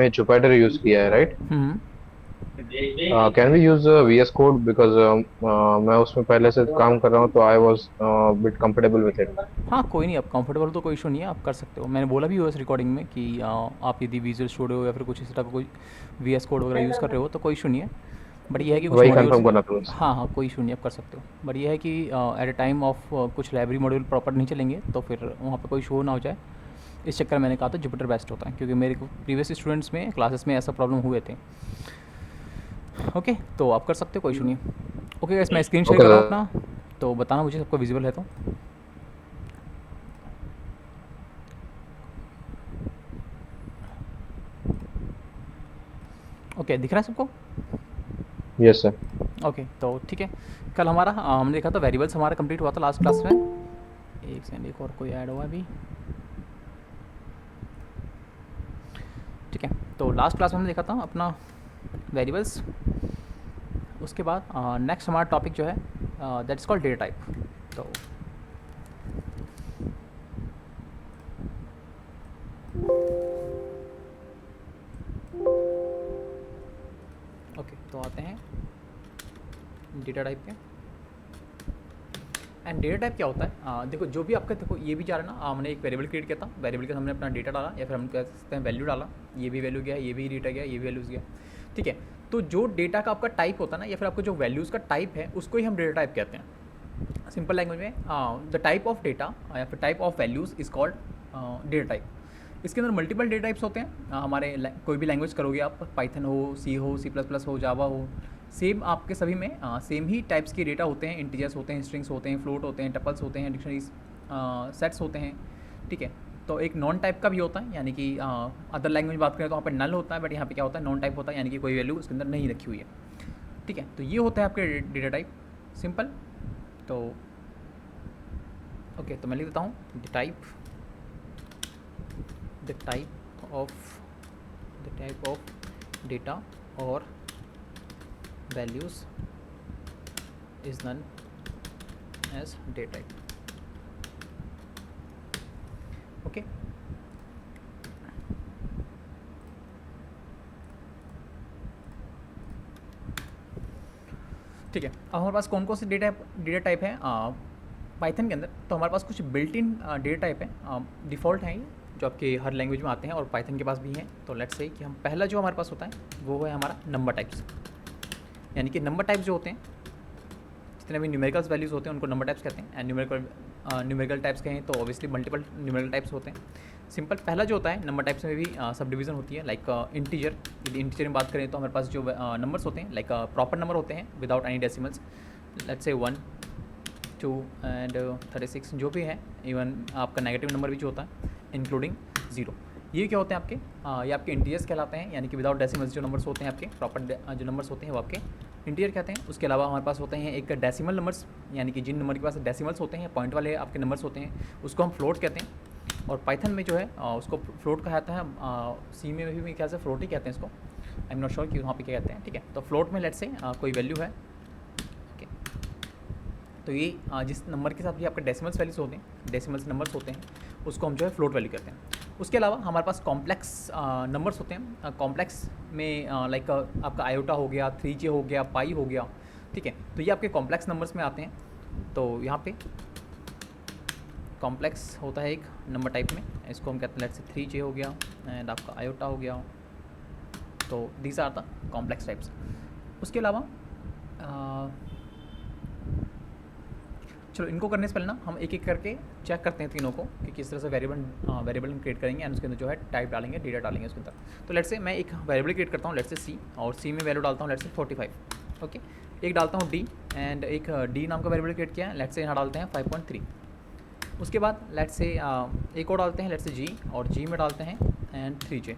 में Jupiter use किया है, right? Hmm. Can we use VS code? Because मैं उसमें पहले से काम कर रहा हूँ, तो I was bit comfortable with it. हाँ कोई नहीं, आप कंफर्टेबल तो कोई इशू नहीं है, आप कर सकते हो। मैंने बोला भी वॉइस रिकॉर्डिंग में कि आप यदि विजुअल स्टूडियो या फिर कुछ इस तरह का कोई वी एस कोड वगैरह यूज़ कर रहे हो तो कोई इशू नहीं है। बट ये है कि कुछ वही मॉड्यूल्स। कंफर्म करना था बस। हाँ हाँ कोई इशू नहीं, आप कर सकते हो। बट ये है कि एट अ टाइम ऑफ कुछ लाइब्रेरी मॉड्यूल प्रॉपर नहीं चलेंगे तो फिर वहाँ पे कोई इशू ना हो जाए। इस चक्कर में मैंने कहा था जुपिटर बेस्ट होता है, क्योंकि मेरे को प्रीवियस स्टूडेंट्स में क्लासेस में ऐसा प्रॉब्लम हुए थे। ओके, तो आप कर सकते हो, कोई इशू नहीं है। ओके गैस, मैं स्क्रीन शेयर ओके कर रहा हूँ सर। अपना, तो बताना मुझे सबको विजिबल है तो। ओके, दिख रहा है सबको? Yes sir. ओके, तो ठीक है। कल हमारा हमने देखा था वेरिएबल्स हमारा कंप्लीट हुआ था लास्ट क्लास में। एक सेकंड, एक और कोई ऐड हुआ है अभी। ठीक है, तो लास्ट क्लास में हमने देखा था अपना वेरिएबल्स। उसके बाद नेक्स्ट हमारा टॉपिक जो है that is called data type. तो ओके, तो आते हैं डेटा टाइप पे। एंड डेटा टाइप क्या होता है? देखो, जो भी आपका, देखो ये भी जा रहा है ना, हमने एक वेरिएबल क्रिएट किया था, वेरिएबल के हमने अपना डेटा डाला या फिर हम कह सकते हैं वैल्यू डाला। ये भी वैल्यू गया, ये भी डेटा गया, ये भी वैल्यूज़ गया। ठीक है, तो जो डेटा का आपका टाइप होता है ना, या फिर आपको जो वैल्यूज़ का टाइप है उसको ही हम डेटा टाइप कहते हैं। सिंपल लैंग्वेज में द टाइप ऑफ डेटा या फिर type of values is called data type. इसके अंदर मल्टीपल डेटा टाइप्स होते हैं। हमारे कोई भी लैंग्वेज करोगे आप, पाइथन हो, सी प्लस प्लस हो, जावा हो, सेम आपके सभी में सेम ही टाइप्स के डेटा होते हैं। इंटीजर्स होते हैं, स्ट्रिंग्स होते हैं, फ्लोट होते हैं, टपल्स होते हैं, डिक्शनरीज, सेट्स होते हैं। ठीक है, तो एक नॉन टाइप का भी होता है, यानी कि अदर लैंग्वेज में बात करें तो वहाँ पर नल होता है, बट यहाँ पे क्या होता है, नॉन टाइप होता है, यानी कि कोई वैल्यू उसके अंदर नहीं रखी हुई है। ठीक है, तो ये होता है आपके डेटा टाइप, सिंपल। तो ओके, तो मैं लिख देता हूँ द टाइप ऑफ डेटा और values is none as data type. Okay, ठीक है। अब हमारे पास कौन कौन से डेटा टाइप है पाइथन के अंदर? तो हमारे पास कुछ बिल्ट इन डेटा टाइप है, डिफ़ॉल्ट हैं ये, जो आपके हर लैंग्वेज में आते हैं और पाइथन के पास भी हैं। तो लेट्स से कि हम पहला जो हमारे पास होता है वो है हमारा नंबर टाइप्स। यानी कि नंबर टाइप्स जो होते हैं, जितने भी न्यूमेरिकल्स वैल्यूज़ होते हैं उनको नंबर टाइप्स कहते हैं। एंड न्यूमेरिकल टाइप्स कहें तो ऑब्वियसली मल्टीपल न्यूमेरिकल टाइप्स होते हैं। सिंपल पहला जो होता है, नंबर टाइप्स में भी सब डिवीज़न होती है, लाइक इंटीजर। यदि इंटीजर में बात करें तो हमारे पास जो नंबर्स होते हैं, लाइक प्रॉपर नंबर होते हैं without any decimals. Let's say 1, 2 and 36 जो भी है। इवन आपका नेगेटिव नंबर भी जो होता है इंक्लूडिंग ज़ीरो। ये क्या होते हैं आपके? ये आपके इंटीजर्स कहलाते हैं, यानी कि विदाउट डेसिमल्स जो नंबर्स होते हैं आपके, प्रॉपर जो नंबर्स होते हैं वो आपके इंटीजर कहते हैं। उसके अलावा हमारे पास होते हैं एक डेसिमल नंबर्स, यानी कि जिन नंबर के पास डेसिमल्स होते हैं, पॉइंट वाले आपके नंबर्स होते हैं, उसको हम फ्लोट कहते हैं। और पाइथन में जो है उसको फ्लोट कहा जाता है। सी में भी मेरे ख्याल से फ्लोट ही कहते हैं इसको। आई एम नॉट श्योर कि वहाँ पे क्या कहते हैं। ठीक है, तो फ्लोट में लेट्स से कोई वैल्यू है। ओके, तो ये जिस नंबर के साथ भी आपके डेसिमल्स वैल्यूज होते हैं, डेसिमल्स नंबर्स होते हैं, उसको हम जो है फ्लोट वैल्यू कहते हैं। उसके अलावा हमारे पास कॉम्प्लेक्स नंबर्स होते हैं। कॉम्प्लेक्स में लाइक आपका आयोटा हो गया, 3J हो गया, पाई हो गया। ठीक है, तो ये आपके कॉम्प्लेक्स नंबर्स में आते हैं। तो यहाँ पे कॉम्प्लेक्स होता है एक नंबर टाइप में, इसको हम कहते हैं लेट्स से 3J हो गया एंड आपका आयोटा हो गया। तो these are the complex types. उसके अलावा चलो, इनको करने से पहले ना हम एक एक करके चेक करते हैं तीनों को कि किस तरह से वेरिएबल हम क्रिएट करेंगे एंड उसके अंदर जो है टाइप डालेंगे, डेटा डालेंगे उसके अंदर। तो लेट्स से मैं एक वेरिएबल क्रिएट करता हूँ, लेट्स से सी, और सी में वैल्यू डालता हूँ लेट्स से 45। ओके, एक डालता हूँ डी, एंड एक डी नाम का वेरिएबल क्रिएट किया है, लेट्स से यहाँ डालते हैं 5.3। उसके बाद लेट्स से एक और डालते हैं लेट्स से जी, और जी में डालते हैं एंड 3J।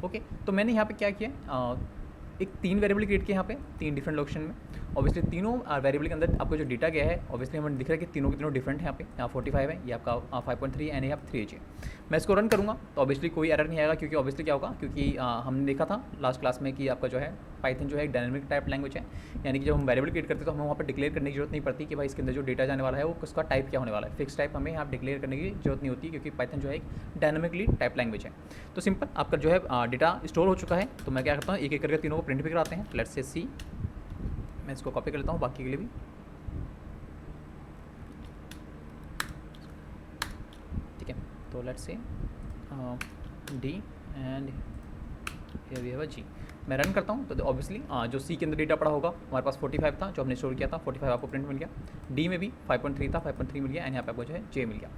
ओके, तो मैंने यहाँ पे क्या किया, एक 3 वेरिएबल क्रिएट किए यहाँ पे 3 डिफरेंट लोकेशन में। ऑब्वियसली तीनों वेरिएबल के अंदर आपको जो डेटा गया है ऑब्वियसली हमें दिख रहा है कि तीनों के तीनों डिफरेंट है। यहाँ पे 45 है, ये आपका 5.3 एंड ये आप 3H है। मैं इसको रन करूँगा तो ऑब्वियसली कोई एरर नहीं आएगा, क्योंकि ऑब्वियसली क्या होगा, क्योंकि हमने देखा था लास्ट क्लास में कि आपका जो है पाइथन जो है एक डायनामिक टाइप लैंग्वेज है, यानी कि जब हम वेरिएबल क्रिएट करते हैं तो हमें वहाँ पर डिक्लेयर करने की जरूरत नहीं पड़ती कि भाई इसके अंदर जो डेटा जाने वाला है वो उसका टाइप क्या होने वाला है। फिक्स टाइप हमें यहाँ डिक्लेयर करने की जरूरत नहीं होती, क्योंकि पाइथन जो है एक डायनामिकली टाइप लैंग्वेज है। तो सिंपल आपका जो है डेटा स्टोर हो चुका है। तो मैं क्या करता हूँ, एक एक करके तीनों को प्रिंट भी कराते हैं। लेट्स से सी, मैं इसको कॉपी कर लेता हूँ बाकी के लिए भी। ठीक है, तो let's say D and here we have a G. मैं रन करता हूँ तो ऑब्वियसली जो सी के अंदर डेटा पड़ा होगा हमारे पास 45 था जो हमने स्टोर किया था, 45 आपको प्रिंट मिल गया। डी में भी 5.3 था, 5.3 मिल गया एंड यहाँ पे आपको जो है जे मिल गया।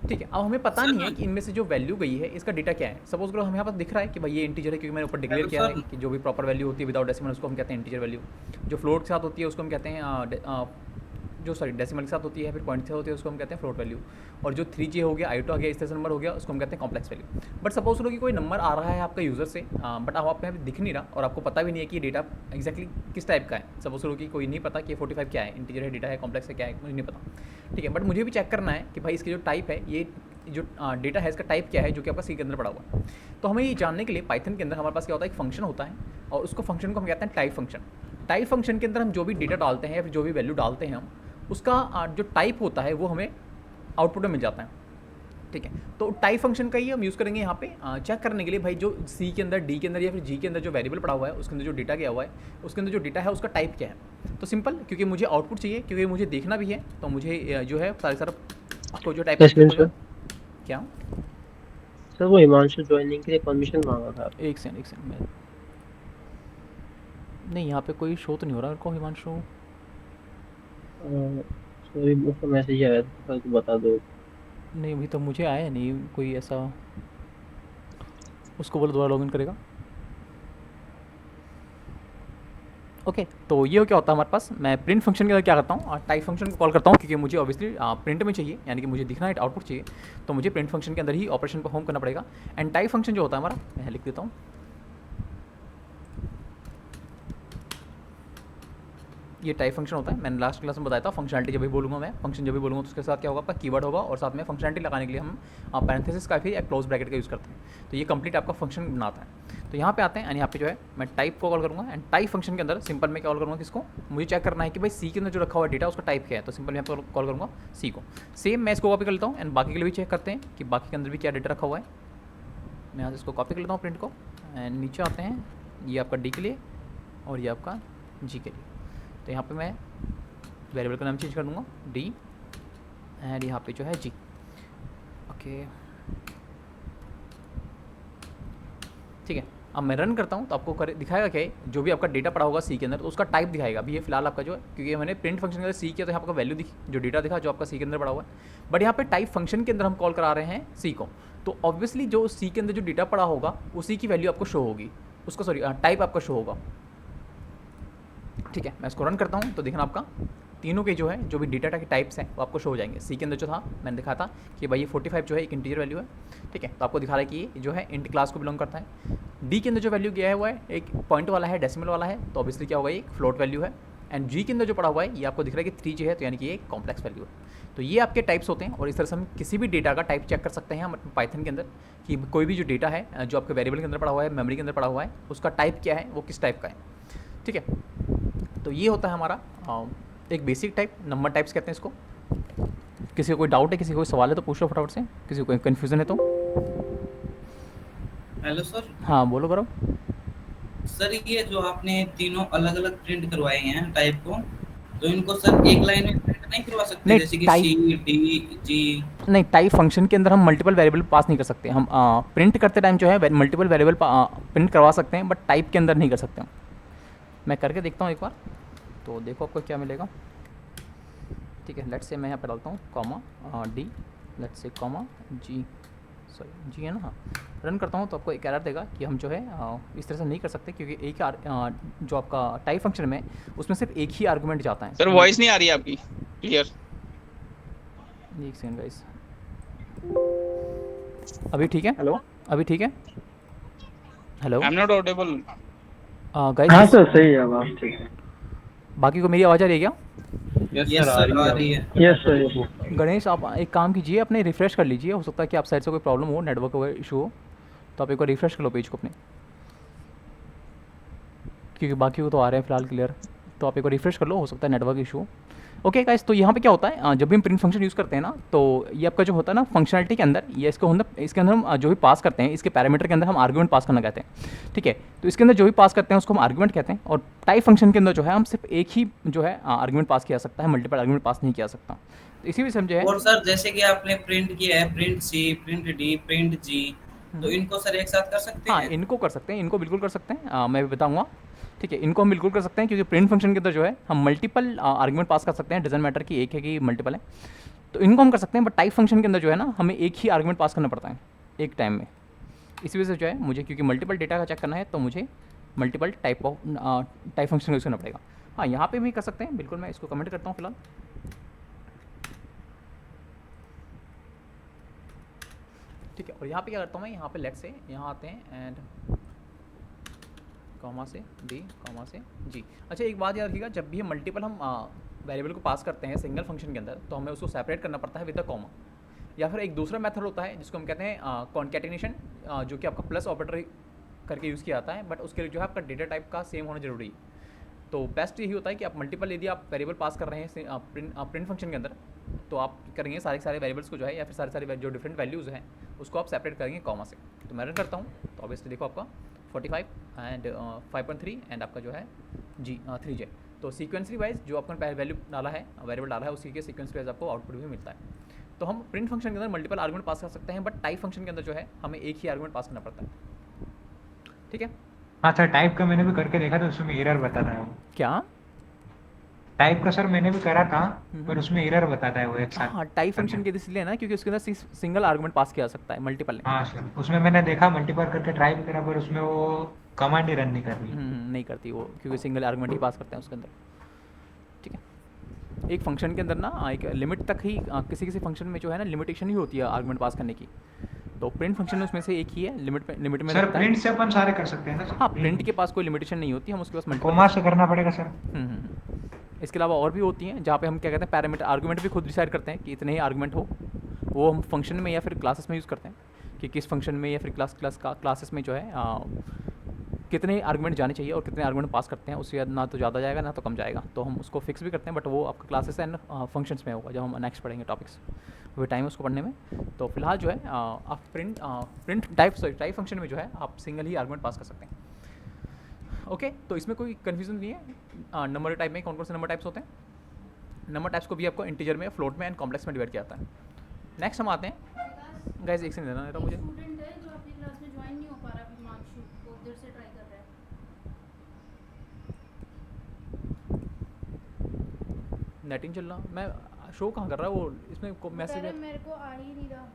ठीक है, अब हमें पता नहीं है कि इनमें से जो वैल्यू गई है इसका डेटा क्या है। सपोज करो हमें यहाँ पर दिख रहा है कि भाई ये इंटीजर है, क्योंकि मैंने ऊपर डिक्लेयर किया है कि जो भी प्रॉपर वैल्यू होती है विदाउट डेसिमल उसको हम कहते हैं इंटीजर वैल्यू। जो फ्लोट के साथ होती है उसको हम कहते हैं जो सॉरी डेसिमल के साथ होती है, फिर पॉइंट से होती है उसको हम कहते हैं फ्लोट वैल्यू। और जो 3J हो गया, आइटो आ गया, इस तरह से नंबर हो गया उसको हम कहते हैं कॉम्प्लेक्स वैल्यू। बट सपोज करो कि कोई नंबर आ रहा है आपका यूज़र से, बट आप पे दिख नहीं रहा और आपको पता भी नहीं है कि डेटा एक्जैक्टली किस टाइप का है। सपोज करो कि कोई नहीं पता कि 45 क्या है, इंटीजर है, डेटा है, कॉम्प्लेक्स है, क्या है, मुझे नहीं पता। ठीक है, बट मुझे भी चेक करना है कि भाई इसकी जो टाइप है, ये जो डेटा है इसका टाइप क्या है, जो कि आपका सी के अंदर पड़ा हुआ है। तो हमें ये जानने के लिए पाइथन के अंदर हमारे पास क्या होता है, एक फंक्शन होता है और उसको फंक्शन को हम कहते हैं टाइप फंक्शन। टाइप फंक्शन के अंदर हम जो भी डेटा डालते हैं या फिर जो भी वैल्यू डालते हैं हम, उसका जो टाइप होता है वो हमें आउटपुट में मिल जाता है। ठीक है, तो टाइप फंक्शन का ही हम यूज़ करेंगे यहाँ पे चेक करने के लिए भाई जो सी के अंदर, डी के अंदर या फिर जी के अंदर जो वेरिएबल पड़ा हुआ है उसके अंदर जो डेटा गया हुआ है, उसके अंदर जो डेटा है उसका टाइप क्या है। तो सिंपल, क्योंकि मुझे आउटपुट चाहिए, क्योंकि मुझे देखना भी है, तो मुझे जो है सारा आपको जो टाइप क्या सर वो हिमांशु ज्वाइनिंग के लिए परमिशन मांगा था। एक सेकंड मैं नहीं, यहाँ पे कोई शो तो नहीं हो रहा मेरे को हिमांशु। सॉरी उसका मैसेज आया था, सर को बता दो। नहीं अभी तो मुझे आया नहीं कोई ऐसा, उसको बोलो दोबारा लॉगिन करेगा। ओके, तो ये क्या होता है हमारे पास, मैं प्रिंट फंक्शन के अंदर क्या करता हूँ, टाइप फंक्शन को कॉल करता हूँ, क्योंकि मुझे ऑब्वियसली प्रिंट में चाहिए, यानी कि मुझे दिखना है, आउटपुट चाहिए, तो मुझे प्रिंट फंक्शन के अंदर ही ऑपरेशन परफॉर्म करना पड़ेगा। एंड टाइप फंक्शन जो होता है हमारा, मैं लिख देता हूँ, ये टाइप फंक्शन होता है। मैंने लास्ट क्लास में बताया था, फंक्शनलिटी जब भी बोलूँगा मैं, फंक्शन जब भी बोलूँगा तो उसके साथ क्या होगा, आपका कीवर्ड होगा और साथ में फंक्शनलिटी लगाने के लिए हम पैरेंथेसिस का फिर एक क्लोज ब्रैकेट का यूज़ करते हैं। तो ये कंप्लीट आपका फंक्शन बनाता है। तो यहाँ पे आते हैं एंड यहाँ पे जो है मैं टाइप को कॉल करूँगा एंड टाइप फंक्शन के अंदर सिंपल में कॉल करूँगा किसको, मुझे चेक करना है कि भाई सी के अंदर जो रखा हुआ डेटा उसका टाइप क्या है। तो सिंपल यहाँ पर कॉल करूँगा सी को। सेम मैं इसको कॉपी कर लेता हूँ एंड बाकी के लिए भी चेक करते हैं कि बाकी के अंदर भी क्या डेटा रखा हुआ है। मैं यहाँ से इसको कॉपी कर लेता हूँ प्रिंट को एंड नीचे आते हैं, ये आपका डी के लिए और ये आपका जी के लिए। तो यहाँ पे मैं वेरिएबल का नाम चेंज कर दूँगा डी एंड यहाँ पे जो है जी। ओके ठीक है, अब मैं रन करता हूँ तो आपको दिखाएगा क्या है, जो भी आपका डेटा पड़ा होगा सी के अंदर तो उसका टाइप दिखाएगा। अभी ये फिलहाल आपका जो है, क्योंकि मैंने प्रिंट फंक्शन के अंदर सी किया तो यहाँ आपका वैल्यू दिखी, जो डेटा दिखा जो आपका सी के अंदर पड़ा हुआ है। बट यहाँ पे टाइप फंक्शन के अंदर हम कॉल करा रहे हैं सी को, तो ऑब्वियसली जो सी के अंदर जो डेटा पड़ा होगा उसी की वैल्यू आपको शो होगी, उसका सॉरी टाइप आपका शो होगा। ठीक है, मैं इसको रन करता हूँ तो देखना आपका तीनों के जो है जो भी डेटा के टाइप्स हैं वो आपको शो हो जाएंगे। सी के अंदर जो था मैंने दिखा था कि भाई ये 45 जो है एक इंटीजर वैल्यू है। ठीक है, तो आपको दिखा रहा है कि ये जो है इंट क्लास को बिलोंग करता है। डी के अंदर जो वैल्यू गया हुआ है एक पॉइंट वाला है, डेसिमल वाला है, तो ऑब्वियसली क्या होगा, ये एक फ्लोट वैल्यू है। एंड जी के अंदर जो पड़ा हुआ है ये आपको दिख रहा है कि 3J है, तो यानी कि ये कॉम्प्लेक्स वैल्यू है। तो ये आपके टाइप्स होते हैं और इस तरह से हम किसी भी डेटा का टाइप चेक कर सकते हैं हम पाइथन के अंदर कि कोई भी जो डेटा है जो आपके वेरिएबल के अंदर पड़ा हुआ है, मेमोरी के अंदर पड़ा हुआ है, उसका टाइप क्या है, वो किस टाइप का है। ठीक है, तो ये होता है हमारा एक बेसिक टाइप, नंबर टाइप्स कहते हैं इसको। किसी को कोई डाउट है, किसी को कोई सवाल है तो पूछ लो फटाफट से, किसी को कोई कन्फ्यूज़न है तो। Hello sir. हाँ बोलो करो। सर ये जो आपने तीनों अलग अलग प्रिंट करवाए हैं टाइप को, तो इनको सर एक लाइन में प्रिंट नहीं करवा सकते? नहीं, जैसे कि टाइप सी डी जी। नहीं, टाइप फंक्शन के अंदर हम मल्टीपल वेरिएबल पास नहीं कर सकते। हम प्रिंट करते टाइम जो है मल्टीपल वेरिएबल प्रिंट करवा सकते हैं, बट टाइप के अंदर नहीं कर सकते हम। मैं करके देखता हूँ एक बार, तो देखो आपको क्या मिलेगा। ठीक है, लेट्स से मैं यहाँ पर डालता हूँ comma D, let's say comma G, sorry G है ना, हाँ। रन करता हूँ तो आपको एक एरर देगा कि हम जो है इस तरह से नहीं कर सकते, क्योंकि एक जो आपका टाइप फंक्शन में उसमें सिर्फ एक ही आर्गुमेंट जाता है। सर वॉइस नहीं आ रही है आपकी क्लियर। एक सेकंड गाइस, अभी ठीक है? हेलो अभी ठीक है? Hello, I am not Audible. Guys हाँ सर सही है, आवाज़ ठीक है। बाकी को मेरी आवाज़ आ रही है क्या? यस सर आ रही है। Yes sir. गणेश आप एक काम कीजिए, अपने रिफ़्रेश कर लीजिए, हो सकता है कि आप साइड से कोई प्रॉब्लम हो, नेटवर्क वगैरह इशू हो, तो आप एक बार रिफ़्रेश कर लो पेज को अपने, क्योंकि बाकी को तो आ रहे हैं फिलहाल क्लियर। तो आप एक बार रिफ़्रेश कर लो, हो सकता है नेटवर्क इशू हो। ओके गाइस, तो यहाँ पे क्या होता है, जब भी हम प्रिंट फंक्शन यूज़ करते हैं ना, तो ये आपका जो होता है ना फंक्शनलिटी के अंदर, ये इसके अंदर हम जो भी पास करते हैं, इसके पैरामीटर के अंदर हम आर्गुमेंट पास करना कहते हैं, ठीक है। तो इसके अंदर जो भी पास करते हैं उसको हम आर्गुमेंट कहते हैं, और टाइप फंक्शन के अंदर जो है हम सिर्फ एक ही जो है आर्गुमेंट पास किया जा सकता है, मल्टीपल आर्गुमेंट पास नहीं किया जा सकता। तो इसी भी समझे है। और सर जैसे कि आपने प्रिंट किया है, प्रिंट सी, प्रिंट डी, प्रिंट जी, तो इनको सर एक साथ कर सकते हाँ, हैं? इनको कर सकते हैं, इनको बिल्कुल कर सकते हैं, मैं भी बताऊंगा, ठीक है। इनको हम बिल्कुल कर सकते हैं, क्योंकि प्रिंट फंक्शन के अंदर जो है हम मल्टीपल आर्गुमेंट पास कर सकते हैं, डजन मैटर कि एक है कि मल्टीपल है, तो इनको हम कर सकते हैं। बट टाइप फंक्शन के अंदर जो है ना, हमें एक ही आर्गुमेंट पास करना पड़ता है एक टाइम में। इसी वजह से जो है मुझे, क्योंकि मल्टीपल डेटा का चेक करना है, तो मुझे मल्टीपल टाइप फंक्शन यूज़ करना पड़ेगा। हाँ, यहाँ पे भी कर सकते हैं, बिल्कुल मैं इसको कमेंट करता हूँ फिलहाल। ठीक है, और यहाँ पे क्या करता हूँ मैं, यहाँ पे लेट से यहाँ आते हैं एंड कॉमा से डी, कॉमा से जी। अच्छा, एक बात याद रखिएगा, जब भी हम मल्टीपल हम वेरिएबल को पास करते हैं सिंगल फंक्शन के अंदर, तो हमें उसको सेपरेट करना पड़ता है विद द कॉमा, या फिर एक दूसरा मेथड होता है जिसको हम कहते हैं कॉन्कैटिनेशन, जो कि आपका प्लस ऑपरेटर करके यूज़ किया जाता है, बट उसके लिए जो है आपका डेटा टाइप का सेम होना जरूरी है। तो बेस्ट यही होता है कि आप मल्टीपल, यदि आप वेरिएबल पास कर रहे हैं प्रिंट फंक्शन के अंदर, तो आप करेंगे सारे सारे वेरिएबल्स को जो है, या फिर सारे सारे जो डिफरेंट वैल्यूज़ हैं उसको आप सेपरेट करेंगे कॉमा से। तो मैं रन करता हूँ, तो ऑब्वियसली देखो आपका 45 एंड 5.3 एंड आपका जो है जी 3J। तो सीक्वेंसली वाइज जो आपने वैल्यू डाला है, वेरिएबल डाला है, उसी के सीक्वेंस वाइज आपको आउटपुट भी मिलता है। तो हम प्रिंट फंक्शन के अंदर मल्टीपल आर्गुमेंट पास कर सकते हैं, बट टाइप फंक्शन के अंदर जो है हमें एक ही आर्गुमेंट पास करना पड़ता है, ठीक है। हाँ सर, टाइप का मैंने भी करके देखा था, उसमें एरर बताता है वो। क्या? टाइप का सर मैंने भी करा था, पर उसमें एरर बताता है वो एक साथ। हाँ, टाइप फंक्शन के इसलिए ना, क्योंकि उसके अंदर सिंगल आर्गुमेंट पास किया जा सकता है, मल्टीपल नहीं। हाँ सर, उसमें मैंने देखा मल्टीपल करके ट्राई भी करा, पर उसमें वो कमांड ही रन नहीं कर रही। नहीं करती वो, क्योंकि सिंगल आर्गुमेंट ही पास करते हैं उसके अंदर, ठीक है। एक फंक्शन के अंदर ना एक लिमिट तक ही, किसी किसी फंक्शन में जो है ना लिमिटेशन ही होती है आर्गुमेंट पास करने की। तो प्रिंट फंक्शन उसमें से एक ही है, लिमिट में सर रहता है। प्रिंट से अपन सारे कर सकते हैं ना सर? हाँ, प्रिंट के पास कोई लिमिटेशन नहीं होती, हम उसके पास मल्टीपल। कोमा से करना पड़ेगा सर? इसके अलावा और भी होती हैं, जहाँ पे हम क्या कहते हैं पैरामीटर आर्गुमेंट भी खुद डिसाइड करते हैं कि इतने ही आर्गुमेंट हो, वो हम फंक्शन में या फिर क्लासेस में यूज़ करते हैं, कि किस फंक्शन में या फिर क्लासेस में जो है कितने आर्गुमेंट जाने चाहिए और कितने आर्गुमेंट पास करते हैं, उससे ना तो ज़्यादा जाएगा ना तो कम जाएगा, तो हम उसको फिक्स भी करते हैं। बट वो आपका क्लासेस एंड फंक्शंस में होगा, जब हम नेक्स्ट पढ़ेंगे टॉपिक्स, वो टाइम है उसको पढ़ने में। तो फिलहाल जो है आप प्रिंट टाइप फंक्शन में जो है आप सिंगल ही आर्गुमेंट पास कर सकते हैं। ओके, तो इसमें कोई कन्फ्यूजन नहीं है। नंबर टाइप में कौन कौन से नंबर टाइप्स होते हैं? नंबर टाइप्स को भी आपको इंटीजर में, फ्लोट में एंड कॉम्प्लेक्स में डिवाइड किया जाता है। नेक्स्ट हम आते हैं, गाइस एक सेकंड देना नहीं तो मुझे। स्टूडेंट है जो अपनी क्लास में ज्वाइन नहीं हो पा रहा, हिमांशु, वो उधर से ट्राई कर रहा है। नेटिंग चल रहा, मैं शो कहाँ कर रहा है वो, इसमें मैसेज है, मेरे को आ ही नहीं रहा।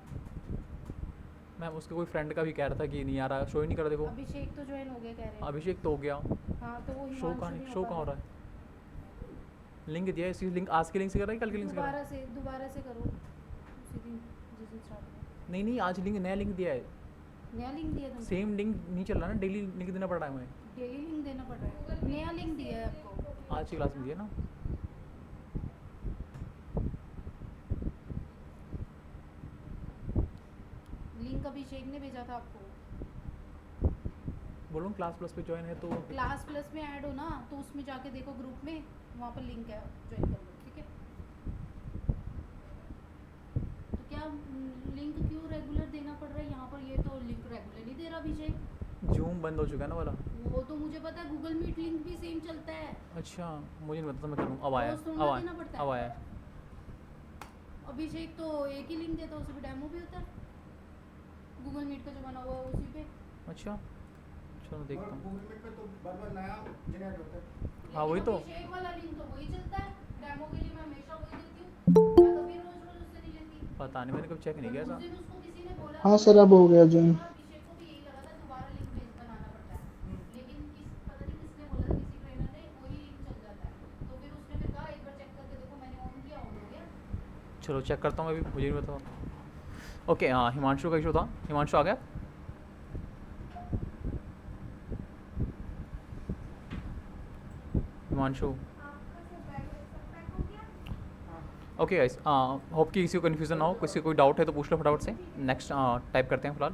मैं उसके कोई फ्रेंड का भी कह रहा था कि नहीं आ रहा, शो ही नहीं कर रहा। देखो अभिषेक तो ज्वाइन हो गया कह रहे हैं। अभिषेक तो हो गया, हाँ, तो वो शो कहाँ हिमांशु शो कहाँ हो रहा है? लिंक दिया है, इसी लिंक आज के लिंक से कर रहा है, कल के लिंक से कर रहा है? दोबारा से करो, उसी दिन जिस दिन स्टार्ट हुआ। नहीं, आज लिंक, नया लिंक दिया है, नया लिंक दिया तुमने? सेम लिंक नहीं चल रहा ना, डेली लिंक देना पड़ रहा है हमें। डेली लिंक देना पड़ रहा है, नया लिंक दिया है आपको। आज की क्लास में दिया ना। लिंक अभिषेक ने भेजा था आपको। बोलो क्लास प्लस पे ज्वाइन है तो क्लास प्लस में ऐड हो ना, तो उसमें जाके देखो ग्रुप में, वहाँ पर लिंक है, ज्वाइन कर लो, ठीक है। तो क्या लिंक क्यों रेगुलर देना पड़ रहा है यहाँ पर? ये तो लिंक रेगुलर नहीं दे रहा अभिषेक। जूम बंद हो चुका है ना वाला। वो तो मुझे पता है, गूगल मीट लिंक भी सेम चलता है। अच्छा, मुझे नहीं पता था, मैं करूँ। अब आया, रोज थोड़ा देना पड़ता है। अब आया। अभिषेक तो एक ही लिंक देता है, उसमें डेमो भी होता है, गूगल मीट का जो बना हुआ है उसी पे। अच्छा, चलो देखता हूँ। गूगल मीट पे तो बार-बार नया जनरेट होता है। हाँ वही तो, अभिषेक वाला लिंक तो वही चलता है, डेमो के लिए मैं हमेशा वही देती हूँ, मैं कभी रोज उससे नहीं लेती। पता नहीं, मैंने कभी चेक नहीं किया था। उस दिन उसको किसी ने बोला, हाँ सर, अब हो गया ज्वाइन। अभिषेक को भी यही लगा था, दोबारा लिंक बनाना पड़ता है, लेकिन पता नहीं किसने बोला था, किसी ट्रेनर ने, वही लिंक चल जाता है। तो फिर उसने फिर कहा एक बार चेक करके देखो, मैंने ऑन किया, ऑन हो गया। चलो चेक करता हूँ मैं भी, मुझे नहीं पता। ओके, हाँ हिमांशु का इशू था, हिमांशु आ गया। हिमांशु। ओके गाइस, होप कि किसी को कन्फ्यूज़न ना हो, किसी को कोई डाउट है तो पूछ लो फटाफट से। नेक्स्ट टाइप करते हैं फिलहाल।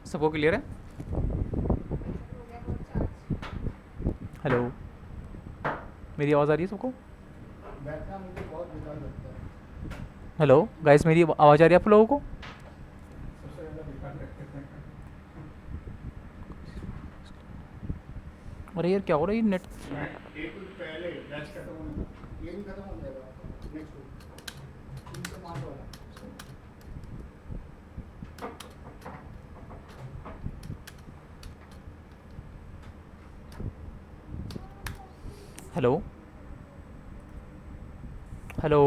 सबको क्लियर है? हेलो, मेरी आवाज़ आ रही है सबको? बैठना मुझे बहुत बेकार लगता है। हेलो गाइस, मेरी आवाज़ आ रही है आप लोगों को? सबसे ज़्यादा बेकार लगता है। अरे यार क्या हो रहा है ये नेट? एक वीक पहले बैच खत्म होने, ये भी खत्म हो जाएगा आपका नेक्स्ट वीक 305 वाला। Hello hello.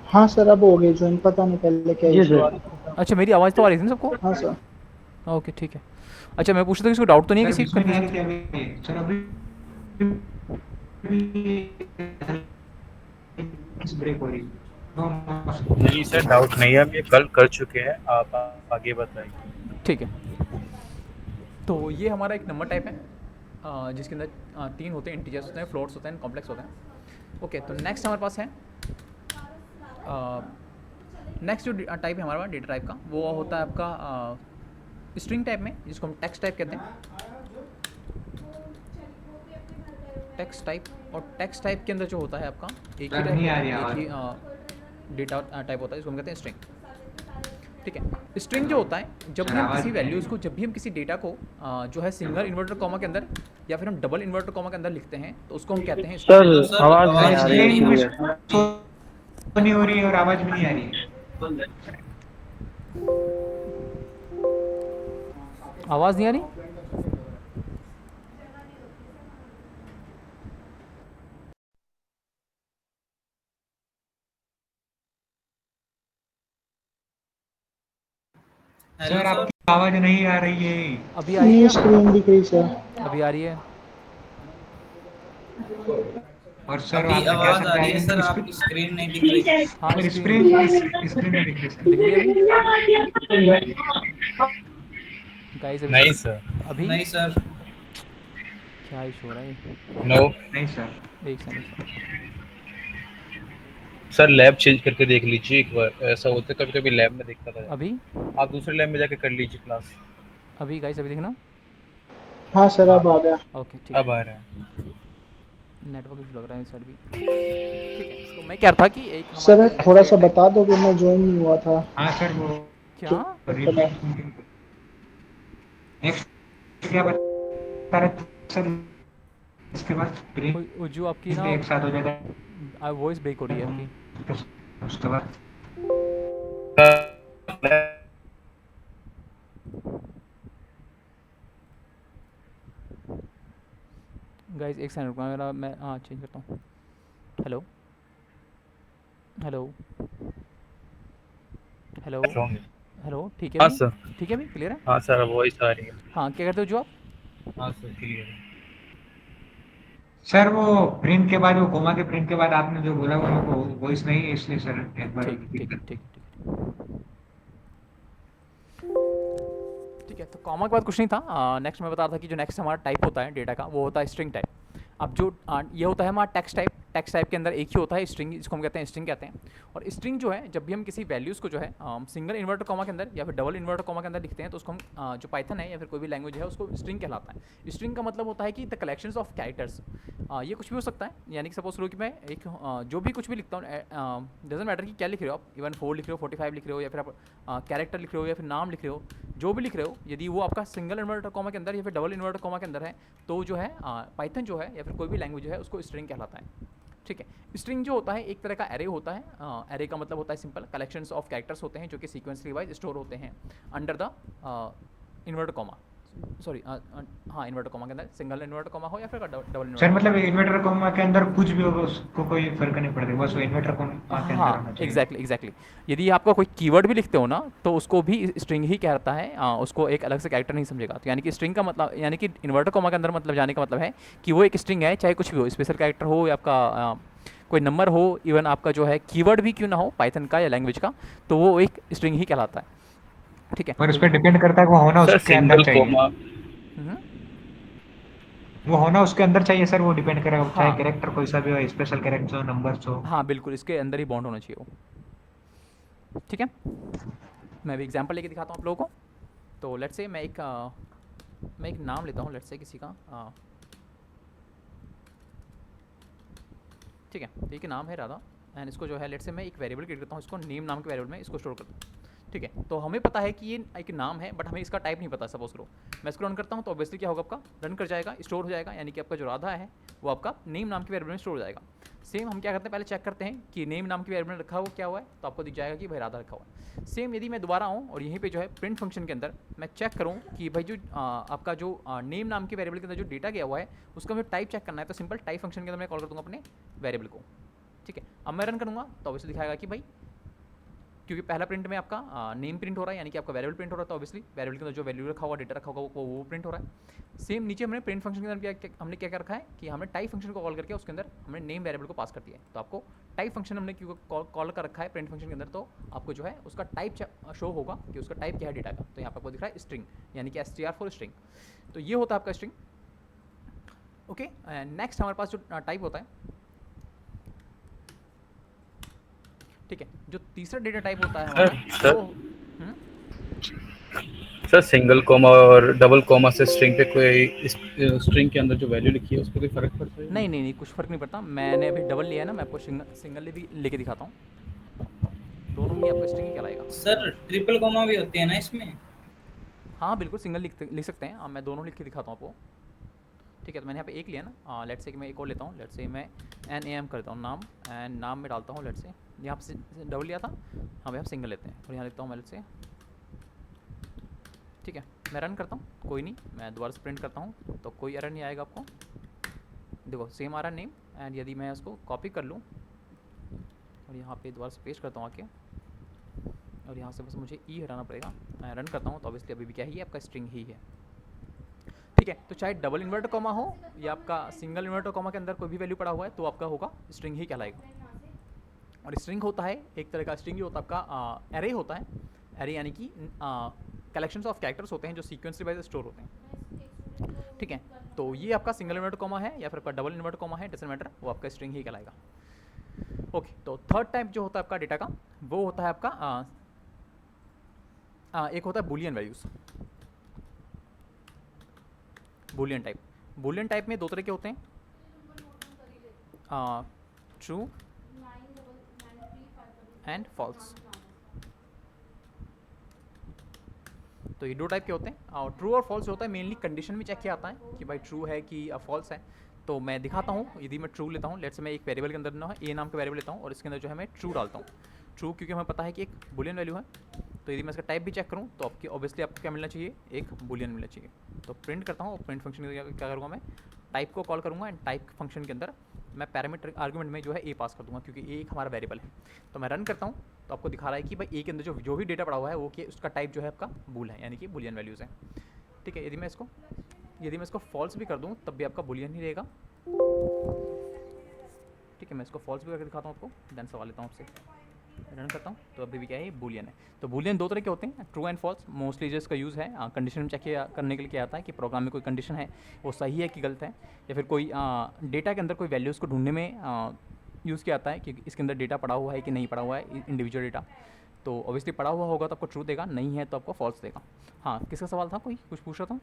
हाँ सर, अब हो गए ज्वाइन, पता नहीं पहले क्या जी इशू सर। आ रहा था। अच्छा, मेरी आवाज़ तो आ रही थी ना सबको? हाँ सर। ओके ठीक है। अच्छा, मैं पूछ रहा था किसी को डाउट तो नहीं है, सर किसी को बीच में नहीं आ confusion? रही थी अभी, सर अभी ब्रेक हो रही है। नहीं सर, डाउट नहीं है, हम ये कल कर चुके हैं, आप आगे बताइए। ठीक है, तो ये हमारा एक नंबर टाइप है जिसके अंदर 3 होते हैं, इंटीजर्स होते हैं, फ्लोट्स होते हैं, कॉम्प्लेक्स होते हैं। ओके, तो नेक्स्ट हमारे पास है नेक्स्ट जो टाइप है हमारा डेटा टाइप का, वो होता है आपका स्ट्रिंग टाइप में, जिसको हम टेक्स्ट टाइप कहते हैं। टेक्स्ट टाइप, और टेक्स्ट टाइप के अंदर जो होता है आपका एक ही सर, नहीं आ रही टाइप, आवाज़। एक ही डेटा टाइप होता है, जिसको हम कहते हैं स्ट्रिंग। ठीक है, स्ट्रिंग जो होता है, जब भी हम किसी वैल्यूज़ को, जब भी हम किसी डेटा को जो है सिंगल इन्वर्टर कॉमा के अंदर या फिर हम डबल इन्वर्टर कॉमा के अंदर लिखते हैं, तो उसको हम कहते हैं सर सर, आवाज़ नहीं आ आवाज़ रही नहीं है आ क्लियर। तो नहीं हो रही है और आवाज भी नहीं आ रही है। आवाज़ नहीं आ रही? सर हेलो सर, आपकी आवाज नहीं आ रही है। अभी आ रही न्यू है? स्क्रीन दिख रही सर। अभी आ रही है? और सर अभी आपने क्या आवाज आ रही है सर, समझाया? आपकी स्क्रीन नहीं दिख रही। हाँ, पर स्क्रीन स्क्रीन नहीं दिख रही सर। दिख रही है अभी? गाइस नहीं सर, अभी नहीं सर, क्या इशू हो रहा है? नो नहीं सर। एक सेकंड। सर, लैब चेंज करके देख लीजिए एक बार, ऐसा होता है कभी कभी लैब में दिक्कत है। अभी आप दूसरे लैब में जाके कर लीजिए क्लास। अभी गाइस अभी देखना। हाँ सर, अब आ गया। ओके ठीक अब है, आ रहा है। नेटवर्क इशू लग रहा है इस साइड भी। ठीक है, तो मैं कह रहा था कि एक सर हमारा थोड़ा सा बता दो कि मैं ज्वाइन नहीं हुआ था। हाँ सर, वो क्या नेक्स्ट क्या बता रहे थे सर? इसके बाद ब्रेक वो जो आपकी ना एक साथ हो जाएगा वॉइस ब्रेक हो रही है आपकी। तो उसके बाद गाइस एक सेकंड रुकना मेरा, मैं हाँ चेंज करता हूँ। हेलो हेलो हेलो Wrong है। हेलो, ठीक है हाँ अभी? सर। ठीक है अभी क्लियर है? हाँ सर, अब वॉइस आ रही है। हाँ, क्या करते हो जो आप? हाँ सर, क्लियर है। सर वो प्रिंट के बाद, वो कोमा के प्रिंट के बाद आपने जो बोला वो वॉइस नहीं है, इसलिए सर एक बार ठीक repeat ठीक कर- ठीक ठीक है, तो कॉमा के बाद कुछ नहीं था। नेक्स्ट मैं बता रहा था कि जो नेक्स्ट हमारा टाइप होता है डेटा का, वो होता है स्ट्रिंग टाइप। अब जो ये होता है हमारा टेक्स्ट टाइप। टेक्स्ट टाइप के अंदर एक ही होता है स्ट्रिंग, जिसको हम कहते हैं स्ट्रिंग कहते हैं। और स्ट्रिंग जो है, जब भी हम किसी वैल्यूज़ को जो है सिंगल इन्वर्टर कॉमा के अंदर या फिर डबल इन्वर्टर कॉमा के अंदर लिखते हैं, तो उसको हम जो पाइथन है या फिर कोई भी लैंग्वेज है, उसको स्ट्रिंग कहलाता है। स्ट्रिंग का मतलब होता है कि द कलेक्शंस ऑफ कैरेक्टर्स। ये कुछ भी हो सकता है, यानी कि सपोज करो कि मैं एक जो भी कुछ भी लिखता हूँ, डजेंट मैटर कि क्या लिख रहे हो आप, इवन 4 लिख रहे हो, 45 लिख रहे हो, या फिर आप कैरेक्टर लिख रहे हो या फिर नाम लिख रहे हो, जो भी लिख रहे हो, यदि वो आपका सिंगल इन्वर्टर कॉमा के अंदर या फिर डबल इन्वर्टर कॉमा के अंदर है, तो जो है पाइथन जो है या फिर कोई भी लैंग्वेज जो है, उसको स्ट्रिंग कहलाता है। ठीक है, स्ट्रिंग जो होता है एक तरह का एरे होता है। एरे का मतलब होता है सिंपल कलेक्शंस ऑफ कैरेक्टर्स होते हैं जो कि सीक्वेंसली वाइज स्टोर होते हैं under the inverter comma. Sorry, हाँ, इन्वर्टर कॉमा के अंदर सिंगल इन्वर्टर कॉमा हो या फिर डबल सर इन्वर्टर। मतलब इन्वर्टर कोमा के अंदर कुछ भी होगा उसको कोई फर्क नहीं पड़ता, बस वो इन्वर्टर कोमा के अंदर होना हाँ, चाहिए। एग्जैक्टली। यदि आपका कोई कीवर्ड भी लिखते हो ना, तो उसको भी स्ट्रिंग ही कहता है, उसको एक अलग से कैरेक्टर नहीं समझेगा। तो यानी कि स्ट्रिंग का मतलब, यानी कि इन्वर्टर कॉमा के अंदर मतलब जाने का मतलब है कि वो एक स्ट्रिंग है, चाहे कुछ भी हो, स्पेशल कैरेक्टर हो या आपका कोई नंबर हो, इवन आपका जो है कीवर्ड भी क्यों ना हो पाइथन का या लैंग्वेज का, तो वो एक स्ट्रिंग ही कहलाता है। ठीक है, पर उस पर डिपेंड करता है कि वो होना सर उसके अंदर सिंगल चाहिए। कोमा, वो होना उसके अंदर चाहिए सर, वो डिपेंड करेगा, चाहे हाँ कैरेक्टर कोई सा भी हो, स्पेशल कैरेक्टर हो, नंबर्स हो। हाँ बिल्कुल, इसके अंदर ही बॉन्ड होना चाहिए वो। ठीक है, मैं भी एग्जांपल लेके दिखाता हूँ आप लोगों को। तो लेट्स से मैं एक नाम लेता हूँ, लेट्स से किसी का ठीक है, तो ये नाम है राधा, एंड इसको जो है लेट्स से मैं एक वेरिएबल क्रिएट करता हूँ, इसको नेम नाम के वेरिएबल में इसको स्टोर करता हूँ। ठीक है, तो हमें पता है कि ये एक नाम है, बट हमें इसका टाइप नहीं पता। सपोज करो मैं इसको रन करता हूँ, तो ऑब्वियसली क्या होगा, आपका रन कर जाएगा, स्टोर हो जाएगा, यानी कि आपका जो राधा है वो आपका नेम नाम के वेरिएबल में स्टोर हो जाएगा। सेम हम क्या करते हैं, पहले चेक करते हैं कि नेम नाम के वेरिएबल में रखा हुआ क्या हुआ है, तो आपको दिख जाएगा कि भाई राधा रखा हुआ है। सेम यदि मैं दोबारा आऊँ और यहीं पे जो है प्रिंट फंक्शन के अंदर मैं चेक करूँ कि भाई जो आपका जो नेम नाम के वेरिएबल के अंदर जो डेटा गया हुआ है उसका मुझे टाइप चेक करना है, तो सिंपल टाइप फंक्शन के अंदर मैं कॉल कर दूँगा अपने वेरिएबल को। ठीक है, अब मैं रन करूँगा तो ऑब्वियसली दिखाएगा कि भाई, क्योंकि पहला प्रिंट में आपका नेम प्रिंट हो रहा है, यानी कि आपका वेरिएबल प्रिंट हो रहा है, तो ऑब्वियसली वेरिएबल के अंदर जो वैल्यू रखा हुआ, डेटा रखा होगा वो प्रिंट हो रहा है। सेम नीचे हमने प्रिंट फंक्शन के अंदर हमने क्या क्या रखा है कि हमने टाइप फंक्शन को कॉल करके उसके अंदर हमने नेम वेरिएबल को पास कर दिया है। तो आपको टाइप फंक्शन हमने क्यों कॉल कर रखा है प्रिंट फंक्शन के अंदर, तो आपको जो है उसका टाइप शो होगा कि उसका टाइप क्या है डेटा का। तो यहाँ पर आपको दिख रहा है स्ट्रिंग, यानी कि str फॉर स्ट्रिंग। तो ये होता है आपका स्ट्रिंग। ओके, नेक्स्ट हमारे पास जो टाइप होता है, ठीक है, जो तीसरा डेटा टाइप होता है हमारा वो सर सिंगल कोमा और डबल कोमा से स्ट्रिंग पे कोई स्ट्रिंग के अंदर जो वैल्यू लिखी है उस पर कोई फर्क पड़ता है? नहीं, कुछ फ़र्क नहीं पड़ता। मैंने अभी डबल लिया है ना, मैं आपको सिंगल भी लेके दिखाता हूँ, दोनों में आपका स्ट्रिंग ही कहलाएगा। सर ट्रिपल कॉमा भी होते हैं ना इसमें? हाँ बिल्कुल, सिंगल लिख सकते हैं। मैं दोनों लिख के दिखाता हूँ आपको। ठीक है, तो मैंने यहाँ पे एक लिया ना, लेट्स से कि मैं एक और लेता हूँ, लेट्स से मैं NAM करता हूँ नाम, एंड नाम में डालता हूँ लेट्स से, यहाँ पे डबल लिया था, हाँ भाई हम सिंगल लेते हैं, और यहाँ लिखता हूँ मैं लेट्स से। ठीक है, मैं रन करता हूँ, कोई नहीं, मैं दोबारा से प्रिंट करता हूँ तो कोई एरर नहीं आएगा आपको। देखो सेम आ रहा नेम, एंड यदि मैं उसको कॉपी कर लूँ और यहाँ पे दोबारा से पेस्ट करता हूँ आके, और यहाँ से बस मुझे ई हटाना पड़ेगा, मैं रन करता हूँ तो ऑब्वियसली अभी भी क्या ही है, आपका स्ट्रिंग ही है। ठीक है, तो चाहे डबल इन्वर्टर कॉमा हो या आपका सिंगल इन्वर्टर कॉमा के अंदर कोई भी वैल्यू पड़ा हुआ है तो आपका होगा स्ट्रिंग ही कहलाएगा। और स्ट्रिंग होता है एक तरह का, स्ट्रिंग ही होता है आपका एरे होता है। एरे यानी कि कलेक्शंस ऑफ कैरेक्टर्स होते हैं जो सीक्वेंस वाइज स्टोर होते हैं। ठीक है, तो ये आपका सिंगल इन्वर्टर कॉमा है या फिर आपका डबल इन्वर्टर कॉमा है, डजंट मैटर, वो आपका स्ट्रिंग ही कहलाएगा। ओके, तो थर्ड टाइप जो होता है आपका डेटा का, वो होता है आपका एक होता है Boolean values. Boolean type, Boolean type में दो तरह के होते हैं, ट्रू एंड फॉल्स। तो ये दो टाइप के होते हैं, और ट्रू और फॉल्स होता है मेनली कंडीशन में चेक किया आता है कि भाई ट्रू है कि फॉल्स है। तो मैं दिखाता हूँ, यदि मैं ट्रू लेता हूँ, लेट्स से मैं एक वेरिएबल के अंदर ना ए नाम का वेरिएबल लेता हूँ और इसके अंदर जो है मैं ट्रू डालता हूँ। ट्रू क्योंकि हमें पता है कि एक बुलियन वैल्यू है, तो यदि मैं इसका टाइप भी चेक करूँ तो आपकी ऑब्वियसली आपको क्या मिलना चाहिए, एक बुलियन मिलना चाहिए। तो प्रिंट करता हूँ, प्रिंट फंक्शन में क्या करूँगा, मैं टाइप को कॉल करूँगा, एंड टाइप फंक्शन के अंदर मैं पैरामीटर आर्गुमेंट में जो है ए पास कर दूँगा, क्योंकि ए एक हमारा वेरिएबल है। तो मैं रन करता हूँ तो आपको दिखा रहा है कि भाई ए के अंदर जो भी डेटा पड़ा हुआ है वो कि उसका टाइप जो है आपका बूल है, यानी कि बुलियन वैल्यूज़ है। ठीक है, यदि मैं इसको फॉल्स भी कर दूँ तब भी आपका बुलियन ही रहेगा। ठीक है, मैं इसको फॉल्स भी करके दिखाता हूँ आपको, देन सवाल लेता हूँ आपसे, रन करता हूँ तो अभी भी क्या है, बूलियन है। तो बूलियन दो तरह के होते हैं, ट्रू एंड फॉल्स। मोस्टली जो इसका यूज़ है कंडीशन में चेक करने के लिए क्या आता है कि प्रोग्राम में कोई कंडीशन है वो सही है कि गलत है, या फिर कोई डेटा के अंदर कोई वैल्यूज़ को ढूंढने में यूज़ किया जाता है कि इसके अंदर डेटा पड़ा हुआ है कि नहीं पड़ा हुआ है, इंडिविजुअल डेटा। तो ऑब्वियसली पड़ा हुआ होगा तो आपको ट्रू देगा, नहीं है तो आपको फॉल्स देगा। हाँ, किसका सवाल था, कोई कुछ पूछ रहा था?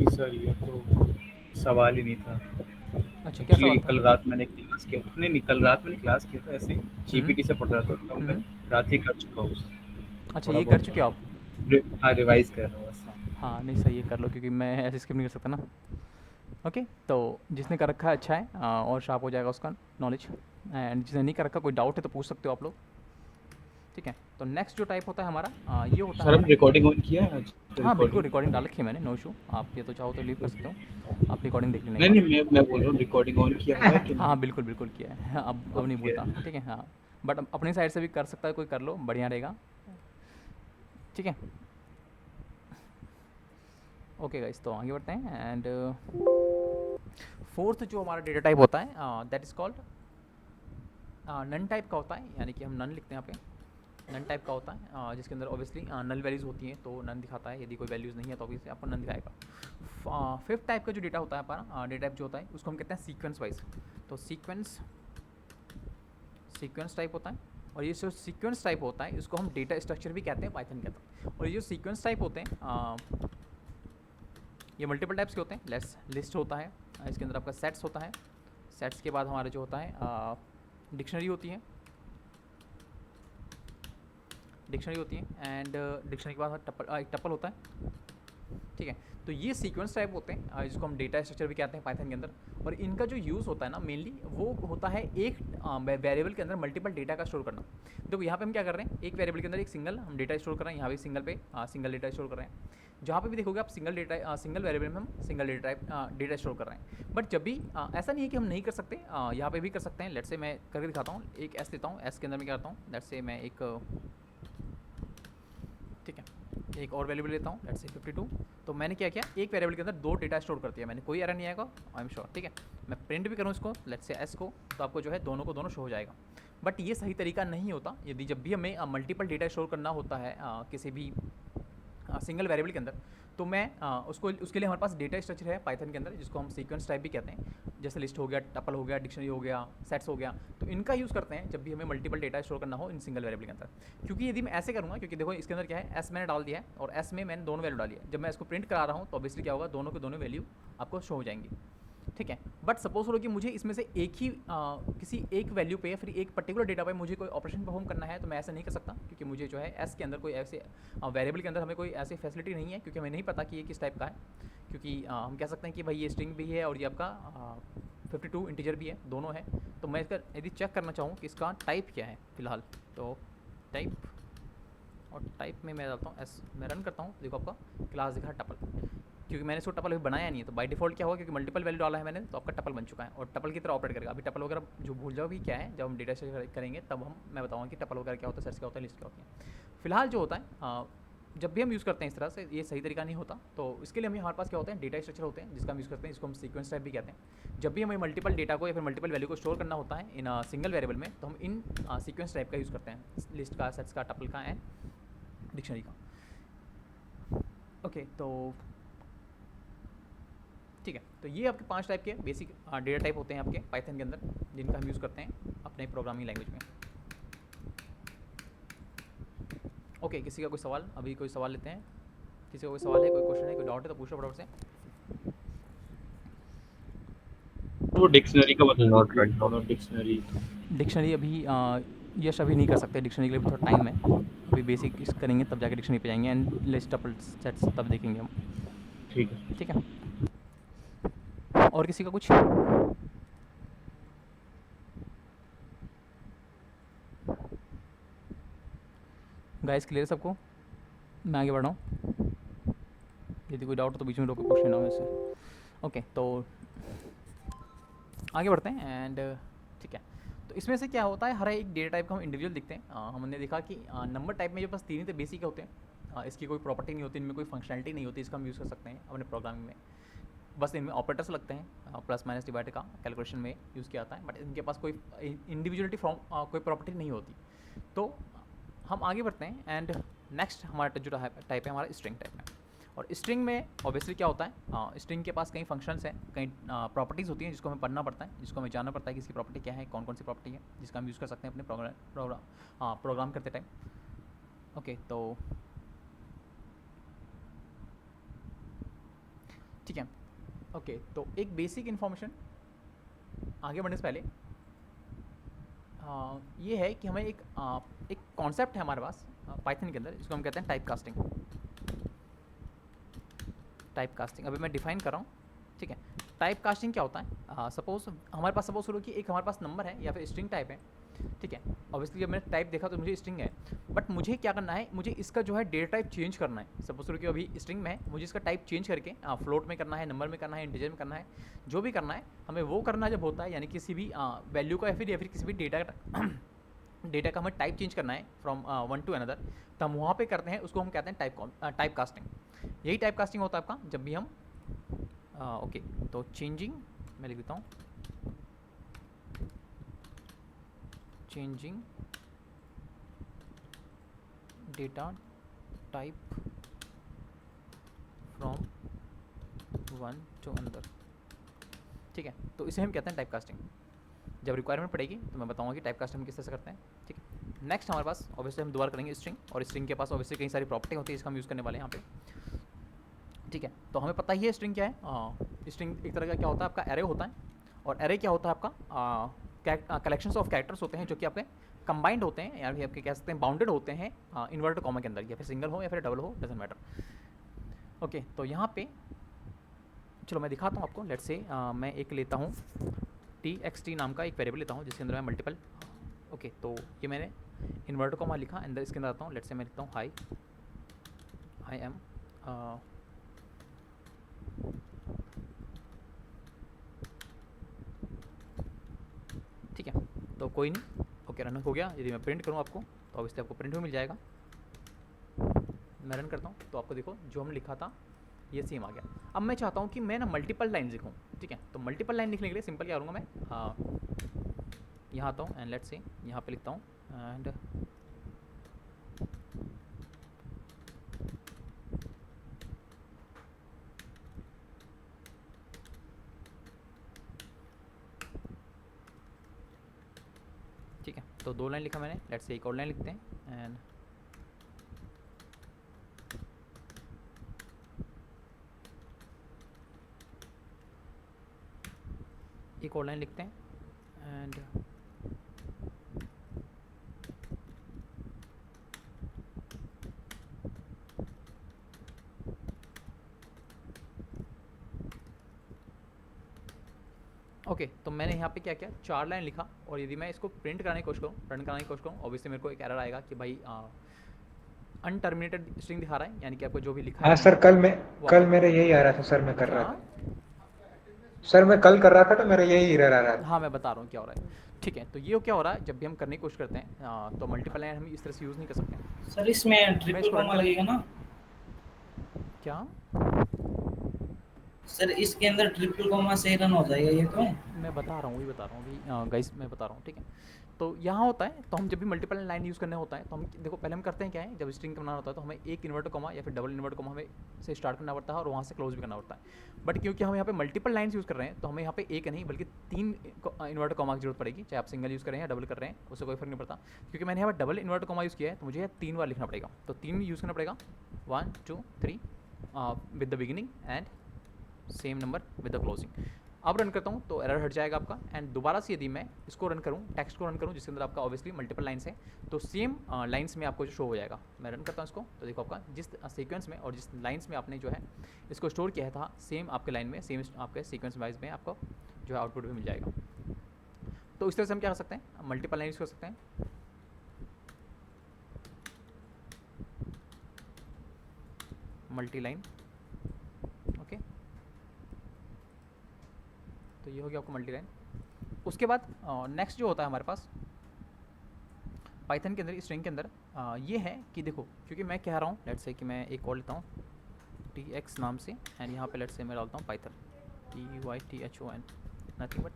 सर ये तो सवाल ही नहीं था। अच्छा, क्या सवाल था? कल रात मैंने क्लास किया, नहीं कल रात मैंने क्लास किया था, ऐसे जीपीटी से पढ़ रहा था, तो मैं रात ही कर चुका हूँ। अच्छा, ये कर चुके हो आप? हाँ, रिवाइज कर रहा हूँ बस। हाँ नहीं, सही है, कर लो, क्योंकि मैं ऐसे स्किप नहीं कर सकता ना। ओके, तो जिसने कर रखा है अच्छा है, और शार्प हो जाएगा उसका नॉलेज, एंड जिसने नहीं कर रखा कोई डाउट है तो पूछ सकते हो आप लोग। ठीक है, तो नेक्स्ट जो टाइप होता है हमारा ये होता है। सर हमने रिकॉर्डिंग ऑन किया है आज? हाँ बिल्कुल, रिकॉर्डिंग डाल रखी है मैंने, नो इशू। आप ये तो चाहो तो लीव कर सकते हो, आप रिकॉर्डिंग देख लेना। नहीं, मैं बोल रहा हूँ रिकॉर्डिंग ऑन किया है कि हाँ बिल्कुल किया है, अब नहीं बोलता। ठीक है, हाँ, बट अपनी साइड से भी कर सकता है कोई, कर लो, बढ़िया रहेगा। ठीक है, ओके गाइस, तो आगे बढ़ते हैं। एंड फोर्थ जो हमारा डेटा टाइप होता है that is called none type का होता है, यानी कि हम नन लिखते हैं यहाँ पे। नन टाइप का होता है जिसके अंदर ऑब्वियसली नल वैल्यूज़ होती हैं तो नन दिखाता है, यदि कोई वैल्यूज़ नहीं है तो ऑब्वियसली आपको नन दिखाएगा। फिफ्थ टाइप का जो डेटा होता है हमारा डेटा टाइप जो होता है उसको हम कहते हैं सीक्वेंस वाइज। तो सीक्वेंस टाइप होता है, और ये जो सीक्वेंस टाइप होता है इसको हम डेटा स्ट्रक्चर भी कहते हैं पाइथन के अंदर। और ये जो सीक्वेंस टाइप होते हैं ये मल्टीपल टाइप्स के होते हैं। लिस्ट होता है, इसके अंदर आपका सेट्स होता है, सेट्स के बाद हमारा जो होता है डिक्शनरी होती है, एंड डिक्शनरी के बाद एक टपल होता है, ठीक है। तो ये सीक्वेंस टाइप होते हैं जिसको हम डेटा स्ट्रक्चर भी कहते हैं पाइथन के अंदर। और इनका जो यूज़ होता है ना मेनली वो होता है एक वेरिएबल के अंदर मल्टीपल डेटा का स्टोर करना। देखो यहाँ पे हम क्या कर रहे हैं, एक वेरिएबल के अंदर एक सिंगल हम डेटा स्टोर कर रहे हैं, यहाँ भी सिंगल डेटा स्टोर कर रहे हैं। जहाँ पे भी देखोगे आप सिंगल वेरिएबल में हम सिंगल डेटा स्टोर कर रहे हैं। बट जब भी ऐसा नहीं है कि हम नहीं कर सकते, यहाँ पे भी कर सकते हैं। लेट्स से मैं करके दिखाता हूँ, एक एस देता हूँ, एस के अंदर मैं क्या करता हूँ, लेट्स से मैं ठीक है एक और वेरिएबल लेता हूँ, लेट्स से 52। तो मैंने क्या किया, एक वेरिएबल के अंदर 2 डेटा स्टोर कर दिया मैंने, कोई एरर नहीं आएगा, आई एम श्योर, ठीक है। मैं प्रिंट भी करूँ इसको, लेट्स से एस को, तो आपको जो है दोनों को दोनों शो हो जाएगा। बट ये सही तरीका नहीं होता। यदि जब भी हमें मल्टीपल डेटा स्टोर करना होता है किसी भी सिंगल वेरिएबल के अंदर, तो मैं उसके लिए हमारे पास डेटा स्ट्रक्चर है पाइथन के अंदर जिसको हम सीक्वेंस टाइप भी कहते हैं। जैसे लिस्ट हो गया, टपल हो गया, डिक्शनरी हो गया, सेट्स हो गया, तो इनका यूज़ करते हैं जब भी हमें मल्टीपल डेटा स्टोर करना हो इन सिंगल वेरिएबल के अंदर। क्योंकि यदि मैं ऐसे करूँगा, क्योंकि देखो इसके अंदर क्या है, एस मैंने डाल दिया है और एस में मैंने दोनों वैल्यू डाली है। जब मैं इसको प्रिंट करा रहा हूँ तो ऑब्वियसली क्या होगा, दोनों के दोनों वैल्यू आपको शो हो जाएंगी, ठीक है। बट सपोज करो कि मुझे इसमें से एक ही किसी एक वैल्यू पे या फिर एक पर्टिकुलर डेटा पे मुझे कोई ऑपरेशन परफॉर्म करना है, तो मैं ऐसा नहीं कर सकता, क्योंकि मुझे जो है एस के अंदर कोई ऐसे वेरिएबल के अंदर हमें कोई ऐसी फैसिलिटी नहीं है, क्योंकि हमें नहीं पता कि ये किस टाइप का है। क्योंकि हम कह सकते हैं कि भाई ये स्ट्रिंग भी है और ये आपका 52 इंटीजर भी है, दोनों है। तो मैं इसका यदि चेक करना चाहूँ कि इसका टाइप क्या है फिलहाल, तो टाइप, और टाइप में मैं डालता हूँ एस, मैं रन करता हूँ, देखो आपका क्लास दिखा टपल, क्योंकि मैंने इसको टपल अभी बनाया नहीं है। तो बाय डिफॉल्ट क्या होगा, क्योंकि मल्टीपल वैल्यू डाला है मैंने, तो आपका टपल बन चुका है और टपल की तरह ऑपरेट करेगा। अभी टपल वगैरह जो भूल जाओ भी क्या है, जब हम डेटा स्ट्रक्चर करेंगे तब मैं बताऊँगा कि टपल वगैरह क्या होता है, सेट्स क्या होता है, लिस्ट क्या होती है। फिलहाल जो होता है जब भी हम यूज़ करते हैं इस तरह से, ये सही तरीका नहीं होता। तो इसके लिए हमारे पास क्या होते हैं, डेटा स्ट्रक्चर होते हैं जिसका हम यूज़ करते हैं, जिसको हम सीक्वेंस टाइप भी कहते हैं। जब भी हमें मल्टीपल डेटा को या फिर मल्टीपल वैल्यू को स्टोर करना होता है इन सिंगल वेरिएबल में, तो हम इन सीक्वेंस टाइप का यूज़ करते हैं, लिस्ट का, सेट्स का, टपल का एंड डिक्शनरी का। ओके, तो ठीक है। तो ये आपके 5 टाइप के बेसिक डेटा टाइप होते हैं आपके पाइथन के अंदर, जिनका हम यूज़ करते हैं अपने प्रोग्रामिंग लैंग्वेज में। ओके, किसी का कोई सवाल, अभी कोई सवाल लेते हैं, किसी का कोई सवाल है, कोई क्वेश्चन है, कोई डाउट है तो पूछो फटाफट से। तो डिक्शनरी का मतलब नॉट राइट नाउ, डिक्शनरी अभी यश अभी नहीं कर सकते, डिक्शनरी के लिए थोड़ा टाइम है, अभी बेसिक करेंगे तब जाके डिक्शनरी पे जाएंगे, एंड लिस्ट टपल सेट्स तब देखेंगे हम, ठीक है। और किसी का कुछ? गाइस क्लियर सबको? मैं आगे बढ़ रहा हूँ, यदि कोई डाउट हो तो बीच में रोक के पूछ लेना वैसे। ओके, तो आगे बढ़ते हैं एंड ठीक है। तो इसमें से क्या होता है, हर एक डेटा टाइप को हम इंडिविजुअल दिखते हैं। हमने देखा कि नंबर टाइप में जो बस 3 ही बेसिक होते हैं, इसकी कोई प्रॉपर्टी नहीं होती, इनमें कोई फंक्शनलिटी नहीं होती, इसका हम यूज़ कर सकते हैं अपने प्रोग्रामिंग में। बस इनमें ऑपरेटर्स लगते हैं, प्लस माइनस डिवाइड का कैलकुलेशन में यूज़ किया जाता है, बट इनके पास कोई इंडिविजुअलिटी फ्रॉम कोई प्रॉपर्टी नहीं होती। तो हम आगे बढ़ते हैं एंड नेक्स्ट हमारा जो टाइप है हमारा स्ट्रिंग टाइप है। और स्ट्रिंग में ऑब्वियसली क्या होता है, स्ट्रिंग के पास कई फंक्शंस हैं, कई प्रॉपर्टीज़ होती हैं जिसको हमें पढ़ना पड़ता है, जिसको हमें जानना पड़ता है कि इसकी प्रॉपर्टी क्या है, कौन कौन सी प्रॉपर्टी है, जिसका हम यूज़ कर सकते हैं अपने प्रोग्राम करते टाइम। ओके, तो ठीक है। ओके, तो एक बेसिक इन्फॉर्मेशन आगे बढ़ने से पहले ये है कि हमें एक कॉन्सेप्ट है हमारे पास पाइथन के अंदर, जिसको हम कहते हैं टाइप कास्टिंग। अभी मैं डिफाइन कर रहा हूँ, ठीक है। टाइप कास्टिंग क्या होता है, सपोज हमारे पास करो कि एक हमारे पास नंबर है या फिर स्ट्रिंग टाइप है, ठीक है। ऑब्वियसली जब मैंने टाइप देखा तो मुझे स्ट्रिंग है, बट मुझे क्या करना है, मुझे इसका जो है डेटा टाइप चेंज करना है। सपोज करो कि अभी स्ट्रिंग में है, मुझे इसका टाइप चेंज करके फ्लोट में करना है, नंबर में करना है, इंटीजर में करना है, जो भी करना है हमें वो करना जब होता है, यानी किसी भी वैल्यू का या फिर किसी भी डेटा का हमें टाइप चेंज करना है फ्रॉम वन टू अनदर, तो हम वहाँ पे करते हैं, उसको हम कहते हैं टाइप कास्टिंग। यही टाइप कास्टिंग होता है आपका जब भी हम ओके, तो चेंजिंग मैं लिख देता हूँ, changing data type from one two another. ठीक है, तो इसे हम कहते हैं टाइप कास्टिंग। जब रिक्वायरमेंट पड़ेगी तो मैं बताऊंगा कि टाइप कास्ट हम किस तरह से करते हैं। ठीक है, नेक्स्ट हमारे पास ऑब्वियसली हम दोबारा करेंगे स्ट्रिंग, और स्ट्रिंग के पास ऑब्वियसली कई सारी प्रॉपर्टी होती है जिसका हम यूज़ करने वाले हैं यहाँ पे। ठीक है, तो हमें पता ही है स्ट्रिंग क्या है। स्ट्रिंग एक तरह का क्या होता है, आपका एरे होता है, और एरे क्या होता है आपका कलेक्शंस ऑफ कैरेक्टर्स होते हैं जो कि आपके कंबाइंड होते हैं, या फिर आपके कह सकते हैं बाउंडेड होते हैं इन्वर्टेड कॉमा के अंदर, या फिर सिंगल हो या फिर डबल हो, डजेंट मैटर। ओके, तो यहाँ पे चलो मैं दिखाता हूँ आपको। लेट्स से मैं एक लेता हूँ txt नाम का एक वेरिएबल लेता हूँ जिसके अंदर मैं मल्टीपल। ओके, तो ये मैंने इन्वर्टेड कॉमा लिखा, अंदर इसके अंदर आता हूँ। लेट्स से मैं लिखता हूँ हाई, आई एम ठीक है, तो कोई नहीं। ओके, रन हो गया। यदि मैं प्रिंट करूँ आपको तो ऑब्वियसली आपको प्रिंट भी मिल जाएगा। मैं रन करता हूँ तो आपको देखो जो हम लिखा था ये सेम आ गया। अब मैं चाहता हूँ कि मैं ना मल्टीपल लाइन लिखूँ। ठीक है, तो मल्टीपल लाइन लिखने के लिए सिंपल क्या करूँगा मैं, यहाँ आता हूँ एंड लेट्स से यहाँ पे लिखता हूँ एंड ठीक है, तो 2 लाइन लिखा मैंने। लेट्स से एक और लाइन लिखते हैं एंड एक और लाइन लिखते हैं एंड ओके, तो मैंने यहाँ पे क्या किया, 4 लाइन लिखा, और यदि मैं इसको प्रिंट कराने की कोशिश करूँ, रन कराने की कोशिश करूँ, ऑब्वियसली मेरे को एक एरर आएगा कि भाई अनटर्मिनेटेड स्ट्रिंग दिखा रहा है, यानी कि आपको जो भी लिखा हाँ है सर, कल मेरे यही आ रहा था सर, मैं कर रहा था सर, मैं कल कर रहा था तो मेरा यही एरर आ रहा था। हाँ, मैं बता रहा हूँ क्या हो रहा है। ठीक है, तो ये क्या हो रहा है, जब भी हम करने की कोशिश करते हैं तो मल्टीपल लाइन हम इस तरह से यूज़ नहीं कर सकते। सर इसमें ट्रिपल कॉमा लगेगा ना? क्या सर इसके अंदर ट्रिपल कॉमा से रन हो जाएगा ये तो? मैं बता रहा हूँ, वही बता रहा हूँ अभी गाइस, मैं बता रहा हूँ। ठीक है, तो यहाँ होता है, तो हम जब भी मल्टीपल लाइन यूज़ करने होता है तो हम देखो पहले हम करते हैं क्या है, जब स्ट्रिंग बनाना होता है तो हमें एक इन्वर्टर कॉमा या फिर डबल इन्वर्टर कॉमा हमें से स्टार्ट करना पड़ता है और वहाँ से क्लोज भी करना पड़ता है। बट क्योंकि हम यहाँ पे मल्टीपल लाइन्स यूज़ कर रहे हैं तो हमें यहाँ पे एक नहीं बल्कि 3 इन्वर्टर कॉमा की जरूरत पड़ेगी, चाहे आप सिंगल यूज़ कर रहे हैं या डबल कर रहे हैं, उससे कोई फर्क नहीं पड़ता। क्योंकि मैंने यहाँ पर डबल इन्वर्टर कॉमा यूज़ किया है तो मुझे यहाँ 3 बार लिखना पड़ेगा, तो 3 यूज़ करना पड़ेगा, 1 2 3 with the beginning and same number with the closing. अब रन करता हूँ तो एरर हट जाएगा आपका, एंड दोबारा से यदि मैं इसको रन करूँ, टेक्स्ट को रन करूँ जिसके अंदर आपका ऑब्वियसली मल्टीपल लाइन्स है, तो सेम लाइन्स में आपको जो शो हो जाएगा। मैं रन करता हूँ इसको तो देखो आपका जिस सीक्वेंस में और जिस लाइन्स में आपने जो है इसको स्टोर किया था, सेम आपके लाइन में, सेम आपके सीक्वेंस वाइज में आपको जो है आउटपुट भी मिल जाएगा। तो इस तरह से हम क्या कर सकते हैं, मल्टीपल लाइन्स कर सकते हैं। मल्टी लाइन, ओके, तो ये हो गया आपको मल्टी लाइन। उसके बाद नेक्स्ट जो होता है हमारे पास पाइथन के अंदर, स्ट्रिंग के अंदर ये है कि देखो, क्योंकि मैं कह रहा हूँ लेट्स से कि मैं एक और लेता हूँ tx नाम से, एंड यहाँ पे लेट्स से मैं डालता हूँ Python python, nothing but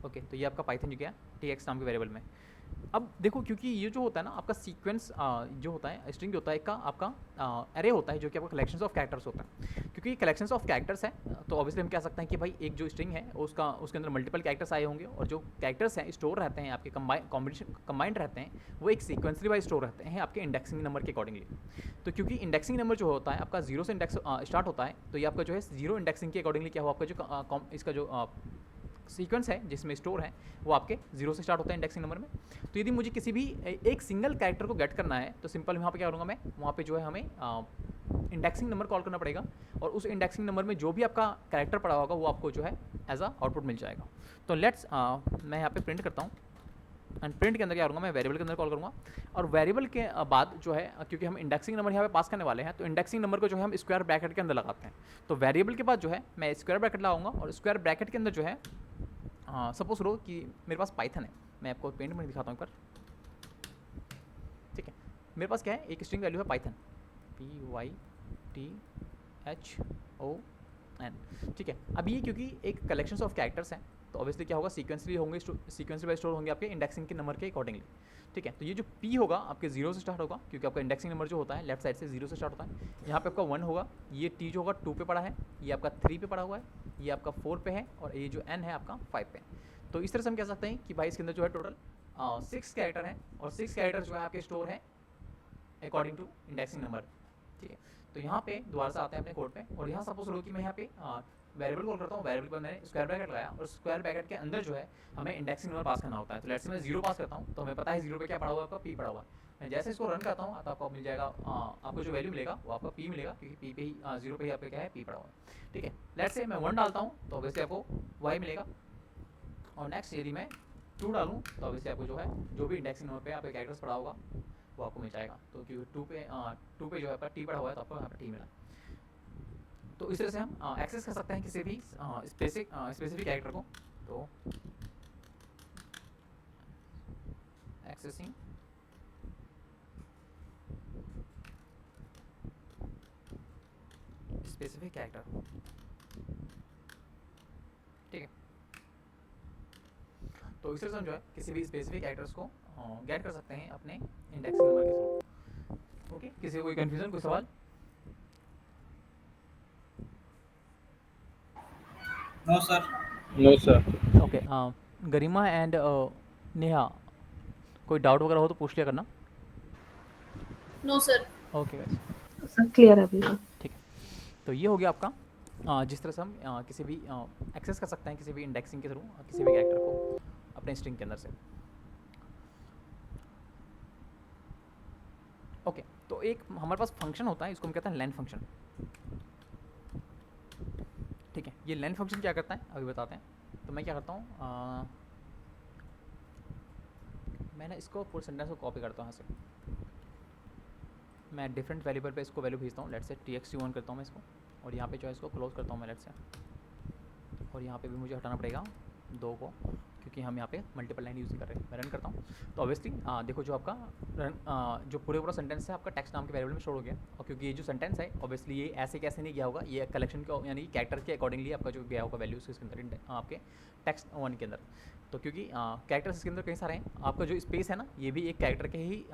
okay, तो ये आपका पाइथन जो गया tx नाम के वेरिएबल में। अब देखो, क्योंकि ये जो होता है ना आपका सीक्वेंस जो होता है, स्ट्रिंग जो होता है का आपका एरे होता है जो कि आपका कलेक्शंस ऑफ कैरेक्टर्स होता है। क्योंकि कलेक्शंस ऑफ कैरेक्टर्स है तो ऑब्वियसली हम कह सकते हैं कि भाई एक जो स्ट्रिंग है उसके अंदर मल्टीपल कैरेक्टर्स आए होंगे, और जो कैरेक्टर्स हैं स्टोर रहते हैं आपके कंबाइंड रहते हैं, वो एक सीक्वेंसली वाइज स्टोर रहते हैं आपके इंडेक्सिंग नंबर के अकॉर्डिंगली। तो क्योंकि इंडेक्सिंग नंबर जो होता है आपका 0 से इंडेक्स स्टार्ट होता है, तो ये आपका जो है 0 इंडेक्सिंग के अकॉर्डिंगली क्या हो, आपका जो इसका जो सीक्वेंस है जिसमें स्टोर है वो आपके 0 से स्टार्ट होता है इंडेक्सिंग नंबर में। तो यदि मुझे किसी भी एक सिंगल कैरेक्टर को गेट करना है तो सिंपल वहाँ पे क्या करूँगा मैं, वहाँ पे जो है हमें इंडेक्सिंग नंबर कॉल करना पड़ेगा, और उस इंडेक्सिंग नंबर में जो भी आपका कैरेक्टर पड़ा होगा वो आपको जो है एज अ आउटपुट मिल जाएगा। तो लेट्स मैं यहाँ पे प्रिंट करता हूँ, एंड प्रिंट के अंदर क्या करूँगा मैं, वेरिएबल के अंदर कॉल करूँगा, और वेरिएबल के बाद जो है क्योंकि हम इंडेक्सिंग नंबर यहाँ पे पास करने वाले हैं तो इंडेक्सिंग नंबर को जो है हम स्क्वायर ब्रैकेट के अंदर लगाते हैं। तो वेरिएबल के बाद जो है मैं स्क्वायर ब्रैकेट लगाऊंगा, और स्क्वायर ब्रैकेट के अंदर जो है सपोज करो कि मेरे पास पाइथन है, मैं आपको पेंट में दिखाता हूँ एक बार। ठीक है, मेरे पास क्या है, एक स्ट्रिंग वैल्यू है पाइथन python। ठीक है, अब ये क्योंकि एक कलेक्शंस ऑफ कैरेक्टर्स हैं तो ऑब्वियसली क्या होगा, सीक्वेंसली होंगे, सीक्वेंसली वाइज स्टोर होंगे आपके इंडेक्सिंग के नंबर के अकॉर्डिंगली। ठीक है, तो ये जो P होगा आपके 0 से स्टार्ट होगा, क्योंकि आपका इंडेक्सिंग नंबर जो होता है लेफ्ट साइड से 0 से स्टार्ट होता है। यहाँ पे आपका 1 होगा, ये T जो होगा 2 पे पड़ा है, ये आपका 3 पे पड़ा हुआ है, ये आपका 4 पे है, और ये जो N है आपका 5 पे है। तो इस तरह से हम कह सकते हैं कि भाई इसके अंदर जो है टोटल 6 कैरेक्टर हैं, और 6 कैरेक्टर जो है आपके स्टोर है अकॉर्डिंग टू इंडेक्सिंग नंबर। ठीक है, तो यहाँ पे दोबारा से आते हैं अपने कोड पे, और यहाँ सपोज करो कि मैं यहाँ पे वेरिएबल कॉल करता हूँ, वेरिएबल पर मैंने स्क्वायर ब्रैकेट लगाया, और स्क्वायर ब्रैकेट के अंदर जो है हमें इंडेक्सिंग नंबर पास करना होता है। तो लेट्स से मैं 0 पास करता हूँ, तो हमें पता है 0 पे क्या पड़ा हुआ है, आपका P पड़ा हुआ है। मैं जैसे इसको रन करता हूँ तो आपको मिल जाएगा, आपको जो वैल्यू मिलेगा वो आपका P मिलेगा, क्योंकि P पे ही 0 पे ही आपका क्या है, P पड़ा हुआ है। ठीक है, लेट्स से मैं 1 डालता हूँ तो ऑब्वियसली आपको Y मिलेगा, और नेक्स्ट यदि मैं 2 डालूँ तो ऑब्वियसली आपको जो है जो भी इंडेक्सिंग नंबर पे आपके कैरेक्टर्स पड़ा होगा वो आपको मिल जाएगा। तो क्योंकि 2 पे जो है आपका T पड़ा हुआ है, तो आपको यहाँ पे T मिला। तो इस तरह से हम एक्सेस कर सकते हैं किसी भी स्पेसिफिक कैरेक्टर को। तो एक्सेसिंग स्पेसिफिक कैरेक्टर, ठीक है। तो इस तरह से हम जो है किसी भी स्पेसिफिक कैरेक्टर्स को गेट कर सकते हैं अपने इंडेक्सिंग नंबर के थ्रू। ओके, किसी को कोई कंफ्यूजन, कोई सवाल? No sir. No sir. Okay, Garima and Neha, कोई डाउट वगैरह हो तो पूछ लिया करना। No sir. Okay guys, sir clear है अभी। ठीक है। तो ये हो गया आपका जिस तरह से हम किसी भी एक्सेस कर सकते हैं किसी भी इंडेक्सिंग के थ्रू किसी भी कैरेक्टर को अपने स्ट्रिंग के अंदर से। ओके, तो एक हमारे पास फंक्शन होता है, इसको हम कहते हैं लेन फंक्शन। ठीक है, ये लेन फंक्शन क्या करता है अभी बताते हैं। तो मैं क्या करता हूँ, मैंने इसको पूरे सेंटेंस को कॉपी करता हूँ यहाँ से, मैं डिफरेंट वेरिएबल पे इसको वैल्यू भेजता हूँ। लेट से txt1 करता हूँ मैं इसको, और यहाँ पे जो है इसको क्लोज करता हूँ मैं लेट से, और यहाँ पे भी मुझे हटाना पड़ेगा 2 को, क्योंकि हम यहाँ पे मल्टीपल लाइन यूज़ कर रहे हैं। मैं रन करता हूँ तो ऑब्वियसली देखो जो आपका जो पूरा सेंटेंस है आपका टेक्स्ट नाम के वेरिएबल में स्टोर हो गया। और क्योंकि ये जो सेंटेंस है ऑब्वियसली ये ऐसे कैसे नहीं गया होगा, ये कलेक्शन के यानी कैरेक्टर के अकॉर्डिंगली आपका जो गया होगा वैल्यूज़ इसके अंदर आपके टेक्स्ट 1 के अंदर। तो क्योंकि कैरेक्टर्स इसके अंदर कई सारे हैं, आपका जो स्पेस है ना ये भी एक कैरेक्टर के ही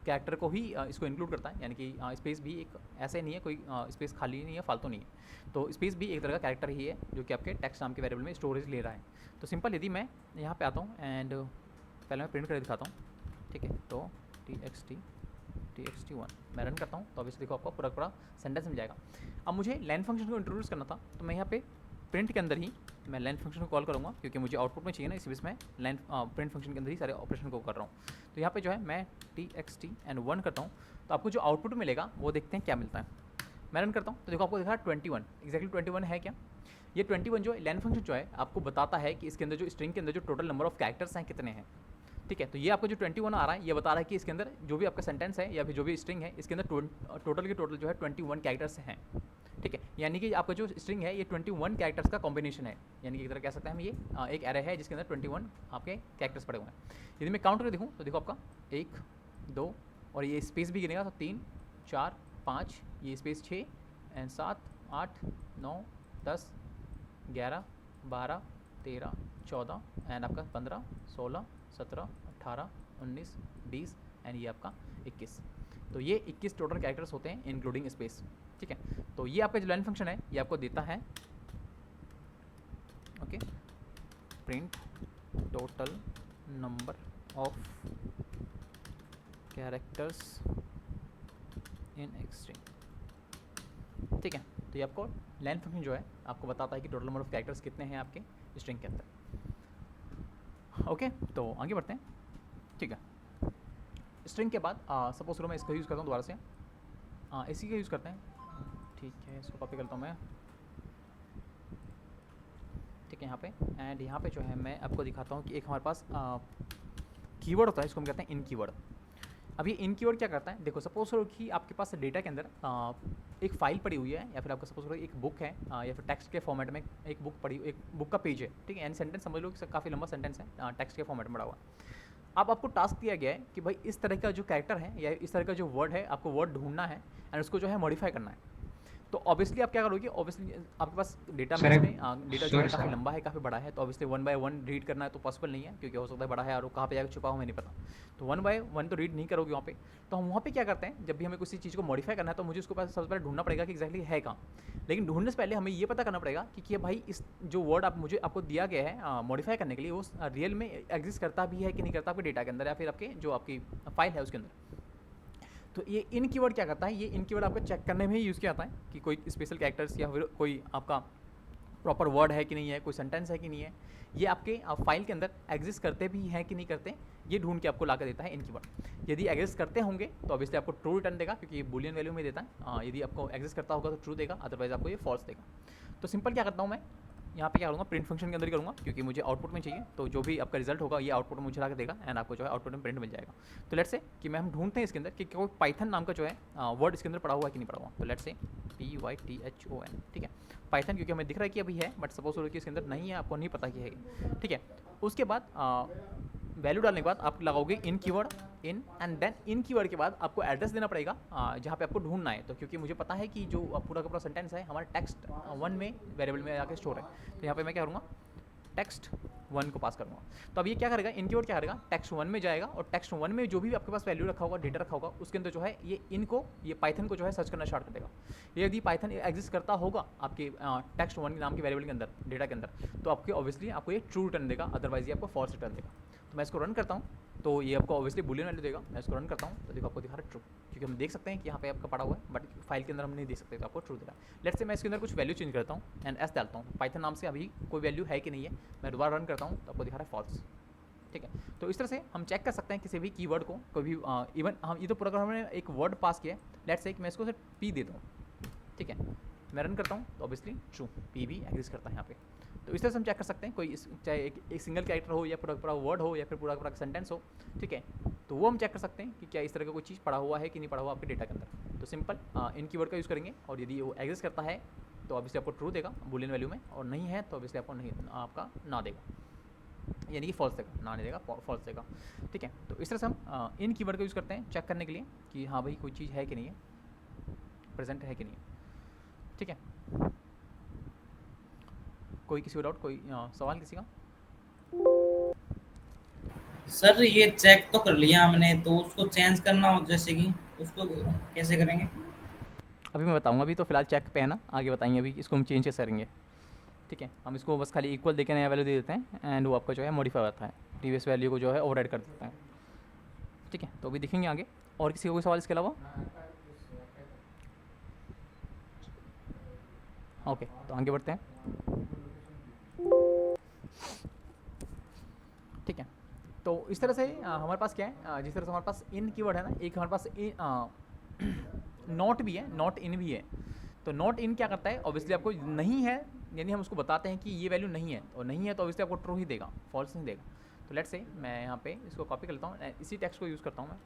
कैरेक्टर को ही इसको इंक्लूड करता है, यानी कि स्पेस भी एक ऐसे नहीं है, कोई स्पेस खाली नहीं है, फालतू नहीं है। तो स्पेस भी एक तरह का कैरेक्टर ही है जो कि आपके टेक्स्ट नाम के वेरिएबल में स्टोरेज ले रहा है। तो सिंपल यदि मैं यहाँ पे आता हूँ एंड पहले मैं प्रिंट करके दिखाता हूँ, ठीक है। तो txt1 मैं रन करता हूँ तो ऑब्वियसली देखो आपको पूरा सेंटेंस मिल जाएगा। अब मुझे लेन फंक्शन को इंट्रोड्यूस करना था, तो मैं यहाँ पे प्रिंट के अंदर ही मैं लेन फंक्शन को कॉल करूँगा, क्योंकि मुझे आउटपुट में चाहिए ना, इसी वजह से मैं लेन प्रिंट फंक्शन के अंदर ही सारे ऑपरेशन को कर रहा हूँ। तो यहाँ पे जो है मैं txt1 करता हूँ, तो आपको जो आउटपुट मिलेगा वो देखते हैं क्या मिलता है। मैं रन करता हूँ तो देखो आपको दिखा 21, एक्जैक्टली 21 है क्या। ये 21 जो लेन फंक्शन जो है आपको बताता है कि इसके अंदर जो स्ट्रिंग के अंदर जो टोटल नंबर ऑफ कैरेक्टर्स हैं कितने हैं, ठीक है। तो ये आपका जो 21 आ रहा है ये बता रहा है कि इसके अंदर जो भी आपका सेंटेंस है या फिर जो भी स्ट्रिंग है इसके अंदर टोटल के टोटल जो है 21 कैरेक्टर्स हैं, ठीक है। यानी कि आपका जो स्ट्रिंग है ये 21 कैरेक्टर्स का कॉम्बिनेशन है, यानी कि एक तरह कह सकते हैं हम ये एक एरे है जिसके अंदर 21 आपके कैरेक्टर्स पड़े हुए हैं। यदि मैं काउंट करके देखूँ तो देखो आपका 1 2 और ये स्पेस भी गिनेगा तो 3 4 5, ये स्पेस 6 एंड 7 8 9 10 11 12 13 14 एंड आपका 15 16 17 18 19 20 एंड ये आपका 21। तो ये 21 टोटल कैरेक्टर्स होते हैं इंक्लूडिंग स्पेस, ठीक है। तो ये आपका जो लेन फंक्शन है ये आपको देता है okay print total number of characters in string, ठीक है। तो ये आपको लेन फंक्शन जो है आपको बताता है कि टोटल नंबर ऑफ कैरेक्टर्स कितने हैं आपके स्ट्रिंग के अंदर। ओके, तो आगे बढ़ते हैं, ठीक है। स्ट्रिंग के बाद सपोज करो मैं इसका यूज़ करता हूँ दोबारा से, इसी का यूज़ करते हैं, ठीक है। इसको कॉपी करता हूँ मैं, ठीक है, यहाँ पे एंड यहाँ पे जो है मैं आपको दिखाता हूँ कि एक हमारे पास कीवर्ड होता है, इसको हम कहते हैं इन कीवर्ड। अब ये इन कीवर्ड क्या करता है, देखो सपोज करो कि आपके पास डेटा के अंदर एक फाइल पड़ी हुई है, या फिर आपका सपोज करो एक बुक है, या फिर टेक्स्ट के फॉर्मेट में एक बुक का पेज है, ठीक है। यानी सेंटेंस समझ लो कि काफ़ी लंबा सेंटेंस है, टेक्स्ट के फॉर्मेट में पड़ा हुआ। अब आपको टास्क दिया गया है कि भाई इस तरह का जो कैरेक्टर है या इस तरह का जो वर्ड है आपको वर्ड ढूंढना है एंड उसको जो है मॉडिफाई करना है। तो ऑब्वियसली आप क्या करोगे, ऑब्वियसली आपके पास डेटा सर, में एक- इसमें डेटा जो है sorry, काफ़ी sir. लंबा है, काफ़ी बड़ा है, तो ऑब्वियसली 1 बाय 1 रीड करना है तो पॉसिबल नहीं है, क्योंकि हो सकता है बड़ा है और वो कहाँ पे जाकर छुपा हो हमें नहीं पता। तो 1 बाय 1 तो रीड नहीं करोगे वहाँ पे। तो हम वहाँ पे क्या करते हैं, जब भी हमें किसी चीज़ को मॉडिफाई करना है तो मुझे उसको पास सबसे पहले ढूंढना पड़ेगा कि एक्जैक्टली है कहाँ। लेकिन ढूंढने से पहले हमें ये पता करना पड़ेगा कि भाई इस जो वर्ड आपको दिया गया है मॉडिफाई करने के लिए, वो रियल में एग्जिस्ट करता भी है कि नहीं करता आपके डेटा के अंदर या फिर आपके जो आपकी फाइल है उसके अंदर। तो ये इन कीवर्ड क्या करता है, ये इन कीवर्ड आपको चेक करने में ही यूज़ किया जाता है कि कोई स्पेशल कैरेक्टर्स या फिर कोई आपका प्रॉपर वर्ड है कि नहीं है, कोई सेंटेंस है कि नहीं है, ये आपके फाइल के अंदर एग्जिस्ट करते भी हैं कि नहीं करते, ये ढूंढ के आपको ला कर देता है इन कीवर्ड। यदि एग्जिस्ट करते होंगे तो ऑब्वियसली आपको ट्रू रिटर्न देगा, क्योंकि ये बुलियन वैल्यू में देता है। यदि आपको एग्जिस्ट करता होगा तो ट्रू देगा, अदरवाइज आपको ये फॉल्स देगा। तो सिंपल क्या करता हूँ मैं यहाँ पे क्या करूँगा, प्रिंट फंक्शन के अंदर ही करूँगा, क्योंकि मुझे आउटपुट में चाहिए। तो जो भी आपका रिजल्ट होगा ये आउटपुट में मुझे ला के देगा एंड आपको जो है आउटपुट में प्रिंट मिल जाएगा। तो लेट्स से कि हम ढूंढते हैं इसके अंदर कि कोई पाइथन नाम का जो है वर्ड इसके अंदर पड़ा हुआ है कि नहीं पड़ा हुआ। तो लेट्स से PYTHON, ठीक है, पाइथन, क्योंकि हमें दिख रहा है कि अभी है, बट सपोज करो कि इसके अंदर नहीं है, आपको नहीं पता कि है, ठीक है। उसके बाद वैल्यू डालने के बाद आप लगाओगे in keyword in, and then in keyword के बाद आपको एड्रेस देना पड़ेगा जहाँ पे आपको ढूंढना है। तो क्योंकि मुझे पता है कि जो पूरा का पूरा सेंटेंस है हमारे टेक्स्ट 1 में वेरिएबल में जाकर स्टोर है, तो यहाँ पे मैं क्या करूँगा, टेक्स्ट 1 को पास करूँगा। तो अब ये क्या करेगा, इन कीवर्ड क्या करेगा, टेक्स्ट 1 में जाएगा और टेक्स्ट 1 में जो भी आपके पास वैल्यू रखा होगा, डेटा रखा होगा, उसके अंदर जो है ये इनको, ये पाइथन को जो है सर्च करना स्टार्ट कर देगा। यदि पाइथन एग्जिस्ट करता होगा आपके टेक्स्ट 1 नाम के वेरिएबल के अंदर, डेटा के अंदर, तो आपके ऑब्वियसली आपको ये ट्रू रिटर्न देगा, अदरवाइज ये आपको फॉल्स रिटर्न देगा। तो मैं इसको रन करता हूँ तो ये आपको ऑब्वियसली बुलियन वैल्यू देगा। मैं इसको रन करता हूँ तो देखो आपको दिखा रहा है ट्रू, क्योंकि हम देख सकते हैं कि यहाँ पे आपका पड़ा हुआ है, बट फाइल के अंदर हम नहीं देख सकते, तो आपको ट्रू दे रहा है। लेट्स से मैं इसके अंदर कुछ वैल्यू चेंज करता हूँ एंड एस डालता हूँ, पाइथन नाम से अभी कोई वैल्यू है कि नहीं है। मैं दोबारा रन करता हूँ तो आपको दिखा रहा है फॉल्स, ठीक है। तो इस तरह से हम चेक कर सकते हैं किसी भी कीवर्ड को, कोई भी इवन हम ये तो पूरा हमने एक वर्ड पास किया है। लेट्स से कि मैं इसको सिर्फ P दे दूँ, ठीक है, मैं रन करता हूँ तो ऑब्वियसली ट्रू, P भी एग्जिस्ट करता है यहाँ पे। तो इस तरह से हम चेक कर सकते हैं कोई चाहे एक सिंगल कैरेक्टर हो या पूरा पूरा वर्ड हो या फिर पूरा पूरा सेंटेंस हो, ठीक है, तो वो हम चेक कर सकते हैं कि क्या इस तरह का कोई चीज़ पड़ा हुआ है कि नहीं पड़ा हुआ आपके डेटा के अंदर। तो सिंपल इन कीवर्ड का यूज़ करेंगे, और यदि वो एग्जिस्ट करता है तो ऑब्वियसली आपको ट्रू देगा बुलियन वैल्यू में, और नहीं है तो ऑब्वियसली आपको नहीं, आपका ना देगा, यानी कि फॉल्स देगा, ना नहीं देगा, फॉल्स देगा, ठीक है। तो इस तरह से हम इन कीवर्ड का यूज़ करते हैं चेक करने के लिए कि हाँ भाई कोई चीज़ है कि नहीं है, प्रेजेंट है कि नहीं है, ठीक है। कोई किसी को डाउट, कोई सवाल किसी का? सर ये चेक तो कर लिया हमने, तो उसको चेंज करना हो जैसे कि उसको कैसे करेंगे? अभी मैं बताऊंगा, अभी तो फिलहाल चेक पे है ना, आगे बताएंगे अभी इसको हम चेंज कैसे करेंगे, ठीक है। हम इसको बस खाली इक्वल देके नया वैल्यू दे देते हैं एंड वो आपका जो है मॉडिफाई होता है, प्रीवियस वैल्यू को जो है ओवरराइड कर देता है, ठीक है। तो अभी देखेंगे आगे। और किसी का कोई सवाल इसके अलावा? ओके, तो आगे बढ़ते हैं, ठीक है। तो इस तरह से हमारे पास क्या है, जिस तरह से हमारे पास इन कीवर्ड है ना, एक हमारे पास नॉट भी है, नॉट इन भी है। तो नॉट इन क्या करता है, ऑब्वियसली आपको नहीं है, यानी हम उसको बताते हैं कि ये वैल्यू नहीं है, और नहीं है तो ऑब्वियसली आपको ट्रू ही देगा, फॉल्स नहीं देगा। तो लेट्स से मैं यहाँ पे इसको कॉपी कर लेता हूँ, इसी टेक्स्ट को यूज़ करता हूँ मैं,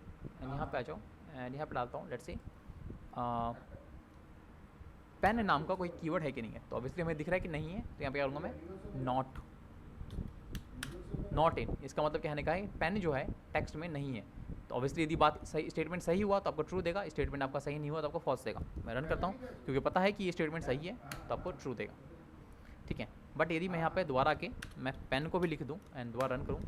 यहाँ पे आ जाओ एंड यहाँ पे डालता हूँ लेट्स से पेन नाम का कोई कीवर्ड है कि नहीं है। तो ऑब्वियसली हमें दिख रहा है कि नहीं है, तो यहाँ पे करूँगा मैं नॉट इन, इसका मतलब कहने का है पेन जो है टेक्स्ट में नहीं है। तो ऑब्वियसली यदि बात सही, स्टेटमेंट सही हुआ तो आपको ट्रू देगा, स्टेटमेंट आपका सही नहीं हुआ तो आपको फॉल्स देगा। मैं रन करता हूँ क्योंकि पता है कि ये स्टेटमेंट सही है तो आपको ट्रू देगा, ठीक है। बट यदि मैं यहाँ पे दोबारा आके मैं पेन को भी लिख दूँ एंड दोबारा रन करूँ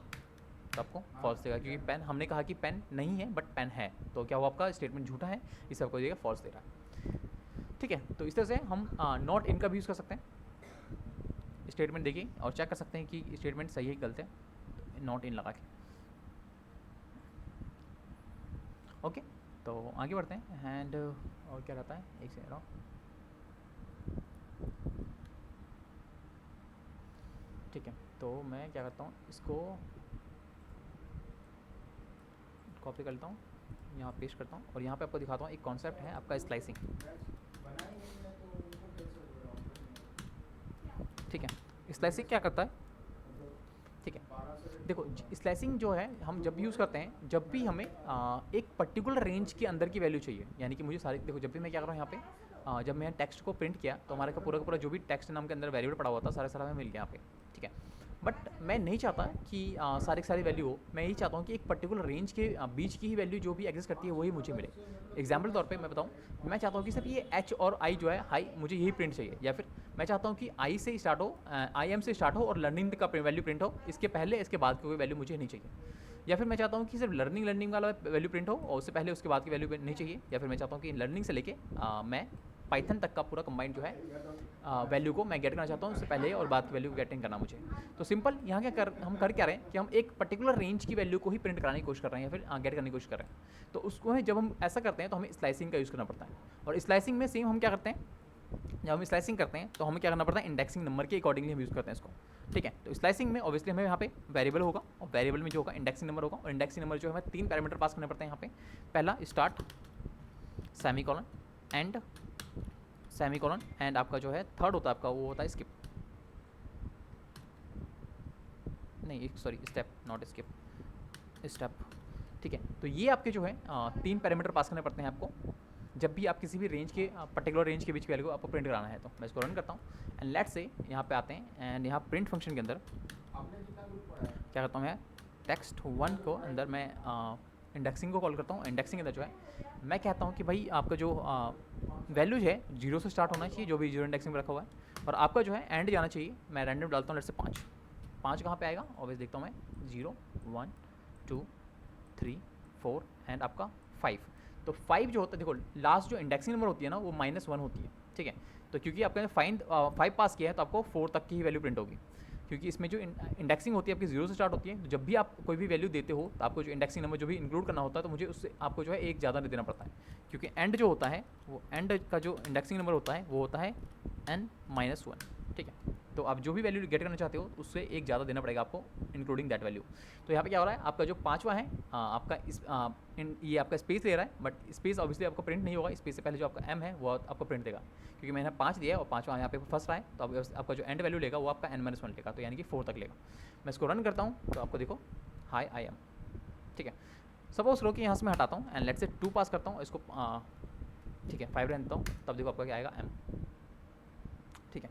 तो आपको फॉल्स देगा, क्योंकि पेन, हमने कहा कि पेन नहीं है बट पेन है, तो क्या हुआ, आपका स्टेटमेंट झूठा है, इसे आपको देगा फॉल्स दे रहा है, ठीक है। तो इस तरह से हम नॉट इन का भी यूज़ कर सकते हैं, स्टेटमेंट देखिए और चेक कर सकते हैं कि स्टेटमेंट सही है कि गलत है, नॉट इन लगा के। ओके, तो आगे बढ़ते हैं एंड और क्या रहता है, एक सेकंड रहो, ठीक है। तो मैं क्या करता हूँ, इसको कॉपी कर लेता हूँ, यहाँ पेस्ट करता हूँ और यहाँ पे आपको दिखाता हूँ एक कॉन्सेप्ट है आपका स्लाइसिंग, ठीक है। स्लाइसिंग क्या करता है, ठीक है, देखो स्लाइसिंग जो है हम जब भी यूज़ करते हैं, जब भी हमें एक पर्टिकुलर रेंज के अंदर की वैल्यू चाहिए, यानी कि मुझे सारी, देखो जब भी मैं क्या कर रहा हूँ यहाँ पे, जब मैं टेक्स्ट को प्रिंट किया तो हमारे का पूरा जो भी टेक्स्ट नाम के अंदर वेरिएबल पड़ा हुआ था सारा हमें मिल गया यहाँ पे, ठीक है। बट मैं नहीं चाहता कि सारी की सारी वैल्यू हो, मैं यही चाहता हूँ कि एक पर्टिकुलर रेंज के बीच की ही वैल्यू जो भी एग्जिस्ट करती है वही मुझे मिले। एग्जाम्पल तौर पे मैं बताऊँ, मैं चाहता हूँ कि सिर्फ ये एच और आई जो है हाई मुझे यही प्रिंट चाहिए, या फिर मैं चाहता हूँ कि आई से स्टार्ट हो, आई एम से स्टार्ट हो और लर्निंग का वैल्यू प्रिंट हो, इसके पहले इसके बाद की कोई वैल्यू मुझे नहीं चाहिए। या फिर मैं चाहता हूँ कि सिर्फ लर्निंग वाला वैल्यू प्रिंट हो और उससे पहले उसके बाद की वैल्यू नहीं चाहिए। या फिर मैं चाहता हूँ कि लर्निंग से लेके मैं पाइथन तक का पूरा कंबाइंड जो है वैल्यू को मैं गेट करना चाहता हूँ, उससे पहले और बाद की वैल्यू गेटिंग करना मुझे। तो सिंपल यहाँ हम कर क्या रहे हैं कि हम एक पर्टिकुलर रेंज की वैल्यू को ही प्रिंट कराने की कोशिश कर रहे हैं या फिर गेट करने की कोशिश कर रहे हैं। तो उसको जब हम ऐसा करते हैं तो हमें स्लाइसिंग का यूज़ करना पड़ता है। और स्लाइसिंग में सेम हम क्या करते हैं, जब हम स्लाइसिंग करते हैं तो हमें क्या करना पड़ता है, इंडेक्सिंग नंबर के अकॉर्डिंगली हम यूज़ करते हैं इसको। ठीक है, तो स्लाइसिंग में ऑब्वियसली हमें यहाँ पे वेरिएबल होगा और वेरिएबल में जो होगा इंडेक्सिंग नंबर होगा। और इंडेक्सिंग नंबर जो है हमें 3 पैरामीटर पास करने पड़ते हैं यहाँ पे। पहला start, semicolon, and, semicolon, and आपका जो है थर्ड होता है आपका वो होता है स्किप, नहीं sorry step, not skip, step. ठीक है, तो ये आपके जो है 3 पैरामीटर पास करने पड़ते हैं आपको जब भी आप किसी भी रेंज के पर्टिकुलर रेंज के बीच की वैल्यू को आपको प्रिंट कराना है। तो मैं इसको रन करता हूँ एंड लेट्स से यहाँ पे आते हैं एंड यहाँ प्रिंट फंक्शन के अंदर क्या करता हूँ मैं, टेक्स्ट 1 को अंदर मैं इंडेक्सिंग को कॉल करता हूँ। इंडेक्सिंग के अंदर जो है मैं कहता हूँ कि भाई आपका जो वैल्यूज है 0 से स्टार्ट होना चाहिए, जो भी 0 इंडेक्सिंग में रखा हुआ है, और आपका जो है एंड जाना चाहिए। मैं रैंडम डालता हूँ, लेट्स से 5 कहाँ पे आएगा, ऑब्वियस देखता हूँ मैं 0 1 2 3 4 एंड आपका 5। तो 5 जो होता है, देखो लास्ट जो इंडेक्सिंग नंबर होती है ना वो -1 होती है। ठीक है, तो क्योंकि आपने फाइंड 5 पास किया है तो आपको 4 तक की ही वैल्यू प्रिंट होगी, क्योंकि इसमें जो इंडेक्सिंग होती है आपकी 0 से स्टार्ट होती है। तो जब भी आप कोई भी वैल्यू देते हो तो आपको जो इंडेक्सिंग नंबर जो भी इंक्लूड करना होता है तो मुझे उससे आपको जो है एक ज़्यादा देना पड़ता है, क्योंकि एंड जो होता है वो एंड का जो इंडेक्सिंग नंबर होता है वो होता है n-1। ठीक है, तो आप जो भी वैल्यू गेट करना चाहते हो उससे एक ज़्यादा देना पड़ेगा आपको इंक्लूडिंग दैट वैल्यू। तो यहाँ पे क्या हो रहा है, आपका जो 5वां है आपका ये आपका स्पेस ले रहा है, बट स्पेस ऑब्वियसली आपको प्रिंट नहीं होगा। स्पेस से पहले जो आपका m है वो आपको प्रिंट देगा, क्योंकि मैंने 5 दिया है और 5वां यहाँ पे फर्स्ट रहा है, तो आपका जो एंड वैल्यू लेगा वो आपका n-1 लेगा, तो यानी कि 4 तक लेगा। मैं इसको रन करता हूँ तो आपको देखो हाई आई एम। ठीक है, सपोज करो कि यहाँ से मैं हटाता हूँ एंड लेट से 2 पास करता हूँ इसको, ठीक है 5 रहने देता हूँ, तब देखो आपका क्या आएगा m। ठीक है,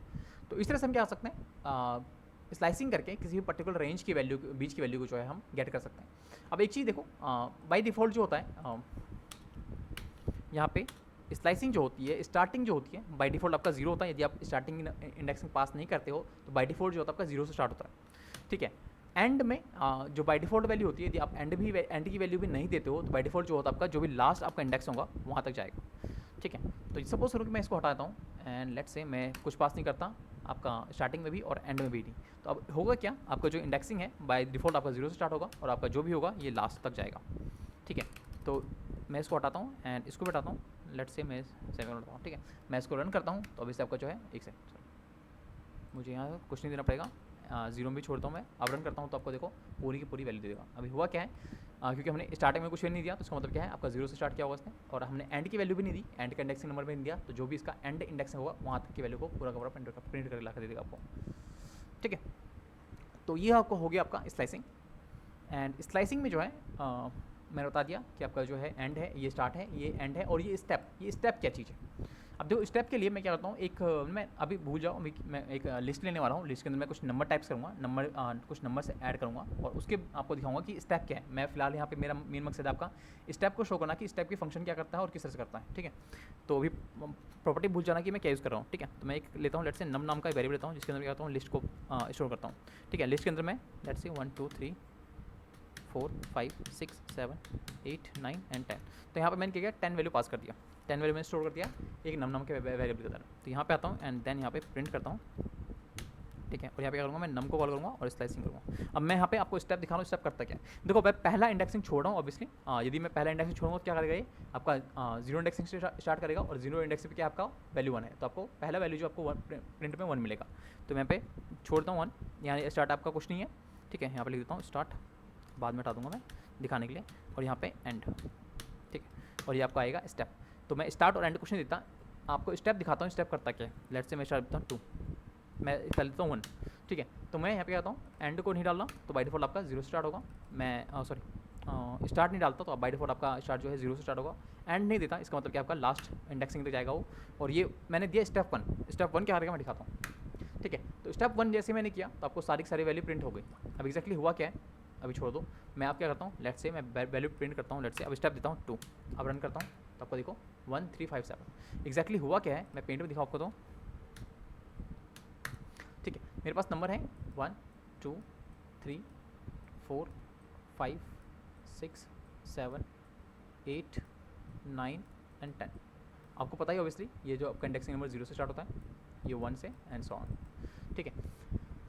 तो इस तरह से हम क्या कर सकते हैं, स्लाइसिंग करके किसी भी पर्टिकुलर रेंज की वैल्यू बीच की वैल्यू को जो है हम गेट कर सकते हैं। अब एक चीज़ देखो, बाय डिफ़ॉल्ट जो होता है यहाँ पे स्लाइसिंग जो होती है, स्टार्टिंग जो होती है बाय डिफ़ॉल्ट आपका 0 होता है। यदि आप स्टार्टिंग इंडेक्सिंग पास नहीं करते हो तो बाय डिफ़ॉल्ट जो होता है आपका 0 से स्टार्ट होता है। ठीक है, एंड में जो बाय डिफ़ॉल्ट वैल्यू होती है, यदि आप एंड की वैल्यू भी नहीं देते हो तो बाय डिफ़ॉल्ट जो होता है आपका जो भी लास्ट आपका इंडेक्स होगा वहाँ तक जाएगा। ठीक है, तो सपोज करो कि मैं इसको हटाता हूँ एंड लेट्स से मैं कुछ पास नहीं करता आपका स्टार्टिंग में भी और एंड में भी नहीं, तो अब होगा क्या, आपका जो इंडेक्सिंग है बाय डिफ़ॉल्ट आपका 0 से स्टार्ट होगा और आपका जो भी होगा ये लास्ट तक जाएगा। ठीक है, तो मैं इसको हटाता हूँ एंड इसको भी हटाता हूँ, लेट्स से मैं 7 हटाता हूँ। ठीक है, मैं इसको रन करता हूँ तो अभी से आपका जो है एक सेकंड, मुझे यहाँ कुछ नहीं देना पड़ेगा, 0 भी छोड़ता हूँ मैं। अब रन करता हूँ तो आपको देखो पूरी की पूरी वैल्यू दे देगा। अभी हुआ क्या है, क्योंकि हमने स्टार्टिंग में कुछ नहीं दिया तो इसका मतलब क्या है, आपका 0 से स्टार्ट किया होगा इसने, और हमने एंड की वैल्यू भी नहीं दी, एंड का इंडेक्सिंग नंबर भी नहीं दिया, तो जो भी इसका एंड इंडेक्सिंग होगा वहाँ तक की वैल्यू को पूरा का पूरा प्रिंट करके ला कर दे देगा आपको। ठीक है, तो ये आपको हो गया आपका स्लाइसिंग। एंड स्लाइसिंग में जो है मैंने बता दिया कि आपका जो है एंड है, ये स्टार्ट है, ये एंड है, और ये स्टेप क्या चीज़ है। अब देखो स्टेप के लिए मैं क्या करता हूँ, एक मैं अभी भूल जाऊँ, मैं एक लिस्ट लेने वाला हूँ। लिस्ट के अंदर मैं कुछ नंबर टाइप्स करूँगा, कुछ नंबर से ऐड करूँगा और उसके आपको दिखाऊंगा कि स्टेप क्या है। मैं फिलहाल यहाँ पे मेरा मेन मकसद है आपका स्टेप को शो करना कि स्टेप की फंक्शन क्या करता है और किस तरह से करता है। ठीक है, तो अभी प्रॉपर्टी भूल जाना कि मैं क्या यूज़ कर रहा हूँ। ठीक है, तो मैं एक लेता हूँ, लेट्स से नम नाम का वेरिएबल लेता हूँ जिसके अंदर क्या करता हूँ, लिस्ट को स्टोर करता हूँ। ठीक है, लिस्ट के अंदर मैं लेट्स से 1 2 3 4 5 6 7 8 9 एंड 10। तो यहाँ पे मैंने क्या किया, 10 वैल्यू पास कर दिया, 10 वैल्यू मैंने स्टोर कर दिया एक नम के वेरिएबल के अंदर। तो यहाँ पे आता हूँ एंड देन यहाँ पे प्रिंट करता हूँ। ठीक है, और यहाँ पे क्या करूँगा, मैं नम को कॉल करूँगा और स्लाइसिंग करूँगा। अब मैं यहाँ पे आपको स्टेप दिखा रहा हूँ, स्टेप करता क्या है। देखो मैं पहला इंडेक्सिंग छोड़ रहा हूँ ऑब्वियसली, यदि मैं पहला इंडेक्सिंग छोड़ूंगा तो क्या करेगा ये आपका 0 इंडेक्सिंग से स्टार्ट करेगा, और 0 इंडेक्सिंग पे क्या आपका वैल्यू 1 है, तो आपको पहला वैल्यू जो आपको प्रिंट में 1 मिलेगा। तो मैं पे छोड़ता हूँ 1, यहाँ स्टार्ट आपका कुछ नहीं है। ठीक है, यहाँ पे लिख देता हूँ स्टार्ट, बाद में हटा दूँगा मैं दिखाने के लिए, और यहाँ पे एंड। ठीक है, और ये आपका आएगा स्टेप। तो मैं स्टार्ट और एंड कुछ नहीं देता, आपको स्टेप दिखाता हूँ स्टेप करता क्या है। लेट्स से मैं स्टार्ट देता हूँ 2, मैं कर लेता हूँ 1। ठीक है, तो मैं यहाँ पे आता हूँ एंड को नहीं डाल रहा, तो बाय डिफ़ॉल्ट आपका 0 से स्टार्ट होगा। मैं सॉरी स्टार्ट नहीं डालता, तो बाय डिफ़ॉल्ट आपका स्टार्ट जो है 0 से स्टार्ट होगा। एंड नहीं देता, इसका मतलब कि आपका लास्ट इंडेक्सिंग तक जाएगा वो। और ये मैंने दिया स्टेप 1 क्या करेगा मैं दिखाता हूँ। ठीक ठीक है। तो स्टेप 1 जैसे मैंने किया तो आपको सारी की सारी वैल्यू प्रिंट हो गई। अब एग्जैक्टली हुआ क्या है अभी छोड़ दो, मैं आप क्या करता हूँ, लेट्स से मैं वैल्यू प्रिंट करता हूँ, लेट्स से अब स्टेप देता हूँ 2, अब रन करता हूँ तो आपको देखो 1357 एग्जैक्टली हुआ क्या है, मैं पेंट में दिखाऊँ आपको तो। ठीक है, मेरे पास नंबर है 1 2 3 4 5 6 7 8 9 एंड 10। आपको पता ही ऑब्वियसली ये जो आपका इंडेक्सिंग नंबर 0 से स्टार्ट होता है, ये 1 से एंड सो ऑन। ठीक है,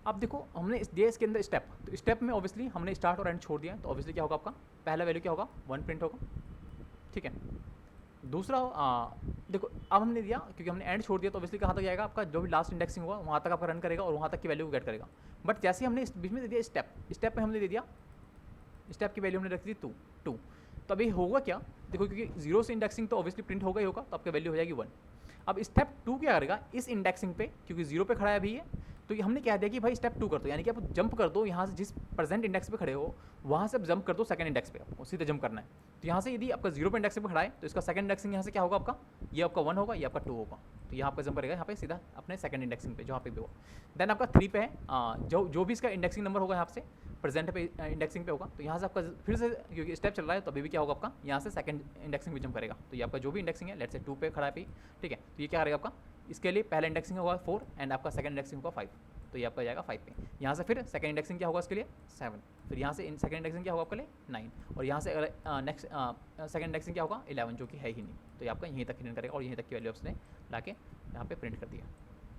अब देखो हमने दिया इसके अंदर स्टेप, तो स्टेप में ऑब्वियसली हमने स्टार्ट और एंड छोड़ दिया, तो ऑब्वियसली क्या होगा आपका पहला वैल्यू क्या होगा 1 प्रिंट होगा। ठीक है, दूसरा देखो अब हमने दिया क्योंकि हमने एंड छोड़ दिया तो ऑब्वियसली कहाँ तक जाएगा आपका जो भी लास्ट इंडेक्सिंग होगा वहाँ तक आपका रन करेगा और वहाँ तक की वैल्यू को गेट करेगा। बट जैसे हमने इस बीच में दे दिया स्टेप, स्टेप में हमने दे दिया स्टेप की वैल्यू हमने रख दी 2, तो अभी होगा क्या देखो, क्योंकि 0 से इंडेक्सिंग तो ऑब्वियसली प्रिंट होगा ही होगा, तो आपकी वैल्यू हो जाएगी 1। अब स्टेप 2 क्या करेगा इस इंडेक्सिंग पे, क्योंकि 0 पे खड़ा है अभी ये, तो ये हमने कह दिया कि भाई स्टेप 2 कर दो, यानी कि आप जंप कर दो यहाँ से जिस प्रेजेंट इंडेक्स पे खड़े हो वहाँ से जंप कर दो सेकंड इंडेक्स पे, आपको सीधे जंप करना है। तो यहाँ से यदि आपका 0 पे इंडेक्स पे खड़ा है तो इसका सेकंड इंडेक्सिंग यहाँ से क्या होगा आपका, ये आपका 1 होगा, ये आपका 2 होगा, तो यहाँ पे जंप करेगा यहाँ पे सीधा अपने सेकंड इंडेक्सिंग पे जहाँ पे भी हो। देन आपका 3 पे है जो भी इसका इंडेक्सिंग नंबर होगा यहाँ से प्रेजेंट पे इंडेक्सिंग पे होगा, तो यहाँ से आपका फिर से क्योंकि स्टेप चल रहा है तो अभी भी क्या होगा आपका यहाँ से सेकंड इंडेक्सिंग पे जंप करेगा, तो ये आपका जो भी इंडेक्सिंग है लेट्स से 2 पे खड़ा है अभी। ठीक है, तो ये क्या करेगा आपका, इसके लिए पहला इंडेक्सिंग होगा 4 एंड आपका सेकंड इंडेक्सिंग होगा 5, तो ये आपका जाएगा 5 पे। यहाँ से फिर सेकंड इंडेक्सिंग क्या होगा इसके लिए 7, फिर यहाँ से सेकंड इंडेक्सिंग क्या होगा आपके लिए 9, और यहाँ से नेक्स्ट सेकंड इंडेक्सिंग क्या होगा 11 जो कि है ही नहीं, तो ये आपका यहीं तक प्रिंट करेगा और यहीं तक की वैल्यू आपने ला के यहाँ पे प्रिंट कर दिया।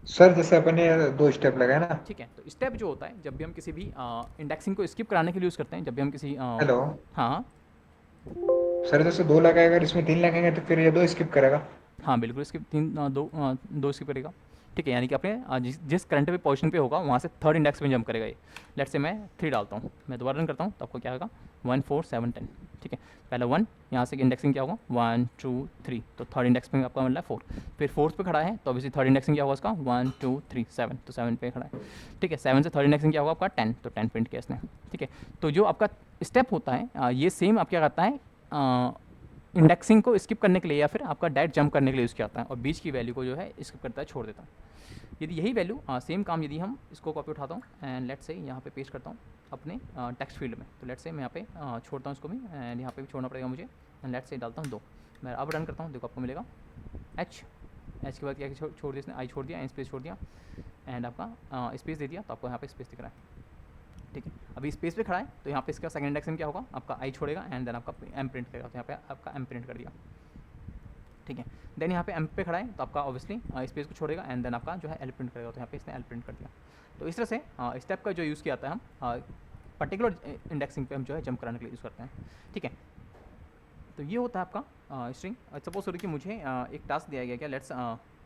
सर जैसे अपने 2 स्टेप लगाए ना। ठीक है, तो स्टेप जो होता है जब भी हम किसी भी इंडेक्सिंग को स्किप कराने के लिए यूज़ करते हैं, जब भी हम किसी हेलो हाँ सर, जैसे 2 लगाएगा अगर इसमें 3 लगाएंगे तो फिर ये 2 स्किप करेगा। हाँ बिल्कुल स्किप 2 स्किप करेगा। ठीक है, यानी कि अपने जिस करंट पे पोजीशन पे होगा वहाँ से थर्ड इंडेक्स में जंप करेगा ये। लेट्स से मैं 3 डालता हूँ, मैं दोबारा रन करता हूँ तो आपको क्या होगा 1 4 7 10। ठीक है, पहला 1, यहाँ से इंडेक्सिंग क्या होगा 1 2 3, तो थर्ड इंडेक्स में आपका मतलब 4, फिर 4th पे खड़ा है तो ऑब्वियसली थर्ड इंडेक्सिंग क्या होगा उसका 1 2 3 7, तो 7 पे खड़ा है। ठीक है, 7 से थर्ड इंडेक्सिंग क्या होगा आपका 10, तो 10 प्रिंट किया इसने। ठीक है, तो जो आपका स्टेप होता है ये सेम आप क्या करता है इंडेक्सिंग को स्किप करने के लिए या फिर आपका डायरेक्ट जंप करने के लिए यूज़ किया जाता है, और बीच की वैल्यू को जो है स्किप करता है, छोड़ देता है। यदि यही वैल्यू सेम काम यदि हम इसको कॉपी उठाता हूँ एंड लेट्स से यहाँ पे पेस्ट करता हूँ अपने टेक्स्ट फील्ड में, तो लेट्स से मैं यहाँ पे छोड़ता हूँ इसको भी एंड यहाँ पे भी छोड़ना पड़ेगा मुझे, एंड लेट्स से डालता हूँ 2, मैं अब रन करता हूँ, देखो आपको मिलेगा एच के बाद क्या छोड़ दिया इसने, आई छोड़ दिया एंड स्पेस छोड़ दिया एंड आपका स्पेस दे दिया, तो आपको यहाँ पे स्पेस दिख रहा है। ठीक है, अभी स्पेस पे खड़ा है तो यहाँ पे इसका सेकंड इंडेक्स में क्या होगा आपका आई छोड़ेगा एंड देन आपका एम प्रिंट करेगा, तो यहाँ पे आपका एम प्रिंट कर दिया। ठीक है, देन यहाँ पे एम पे खड़ा है तो आपका ऑब्वियसली स्पेस को छोड़ेगा एंड देन आपका जो है एल प्रिंट करेगा, तो यहाँ पे इसने एल प्रिंट कर दिया। तो इस तरह से स्टेप का जो यूज़ किया जाता है हम पर्टिकुलर इंडेक्सिंग पे हम जो है जंप कराने के लिए यूज़ करते हैं। ठीक है, तो ये होता है आपका स्ट्रिंग। सपोज करो कि मुझे एक टास्क दिया गया क्या, लेट्स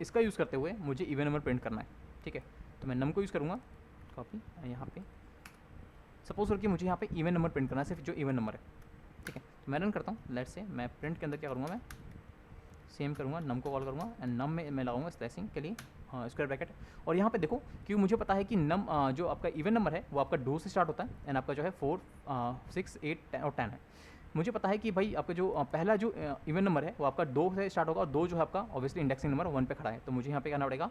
इसका यूज़ करते हुए मुझे इवन नंबर प्रिंट करना है। ठीक है, तो मैं नम को यूज़ करूँगा, कॉपी यहाँ पे, सपोज करो कि मुझे यहाँ पे इवन नंबर प्रिंट करना है, सिर्फ जो इवन नंबर है। ठीक है, तो मैं रन करता हूँ, लेट्स से मैं प्रिंट के अंदर क्या करूँगा, मैं सेम करूँगा, नम को कॉल करूँगा एंड नम में मैं लगाऊंगा स्लैशिंग के लिए स्क्वायर ब्रैकेट, और यहाँ पे देखो क्योंकि मुझे पता है कि नम जो आपका इवन नंबर है वो आपका 2 से स्टार्ट होता है एंड आपका जो है 4 6 8 और 10 है। मुझे पता है कि भाई आपका जो पहला जो इवन नंबर है वो आपका 2 से स्टार्ट होगा और 2 जो है आपका ऑब्वियसली इंडेक्सिंग नंबर 1 पे खड़ा है, तो मुझे यहाँ पे करना पड़ेगा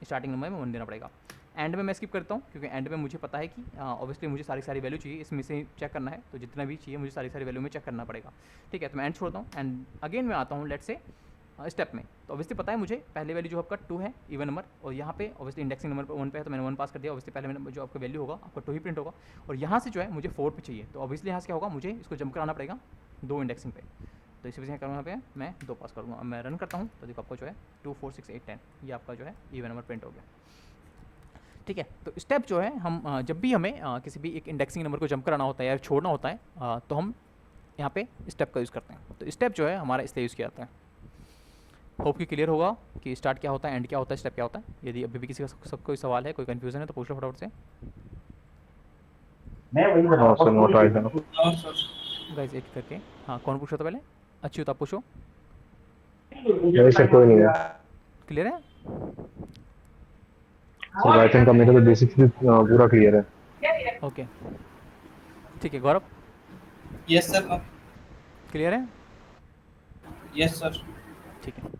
स्टार्टिंग नंबर में 1 देना पड़ेगा। एंड में मैं स्किप करता हूँ क्योंकि एंड में मुझे पता है कि ऑब्वियसली मुझे सारी वैल्यू चाहिए, इसमें से चेक करना है, तो जितना भी चाहिए मुझे सारी वैल्यू में चेक करना पड़ेगा। ठीक है, तो मैं एंड छोड़ता हूँ एंड अगेन मैं आता हूँ लेट्स से स्टेप में, तो ऑब्वियसली पता है मुझे पहले वैल्यू जो आपका 2 है इवन नंबर, और यहाँ पे ऑब्वियसली इंडेक्सिंग नंबर पर 1 पे है तो मैंने 1 पास कर दिया, ऑब्वियसली पहले नंबर जो आपका वैल्यू होगा आपका 2 ही प्रिंट होगा, और यहाँ से जो है मुझे 4 पे चाहिए, तो ऑब्वियसली यहाँ से क्या होगा मुझे इसको जंप कराना पड़ेगा 2 इंडेक्सिंग पे, तो इसी वजह से करूँगा यहाँ पे मैं 2 पास करूँगा। मैं रन करता हूँ तो देखो आपको जो है 2 4 6 8 10 ये आपका जो है इवन नंबर प्रिंट हो गया। ठीक है, तो स्टेप जो है हम जब भी हमें किसी भी एक इंडेक्सिंग नंबर को जंप कराना होता है या छोड़ना होता है तो हम यहाँ पे स्टेप का यूज़ करते हैं। तो स्टेप जो है हमारा इसलिए यूज़ किया जाता है। होप कि क्लियर होगा कि स्टार्ट क्या होता है, एंड क्या होता है, स्टेप क्या होता है। यदि अभी भी किसी का सब कोई सवाल है, कोई कन्फ्यूजन है तो पूछ लो फटाफट से। गाइस एक करके, हाँ कौन पूछ रहा था पहले? अच्युत आप पूछो। सर कोई नहीं है, क्लियर है? सर पाइथन का मेरा तो बेसिकली पूरा क्लियर है। ओके ठीक है, गौरव यस सर। क्लियर है? Yes sir. ठीक है,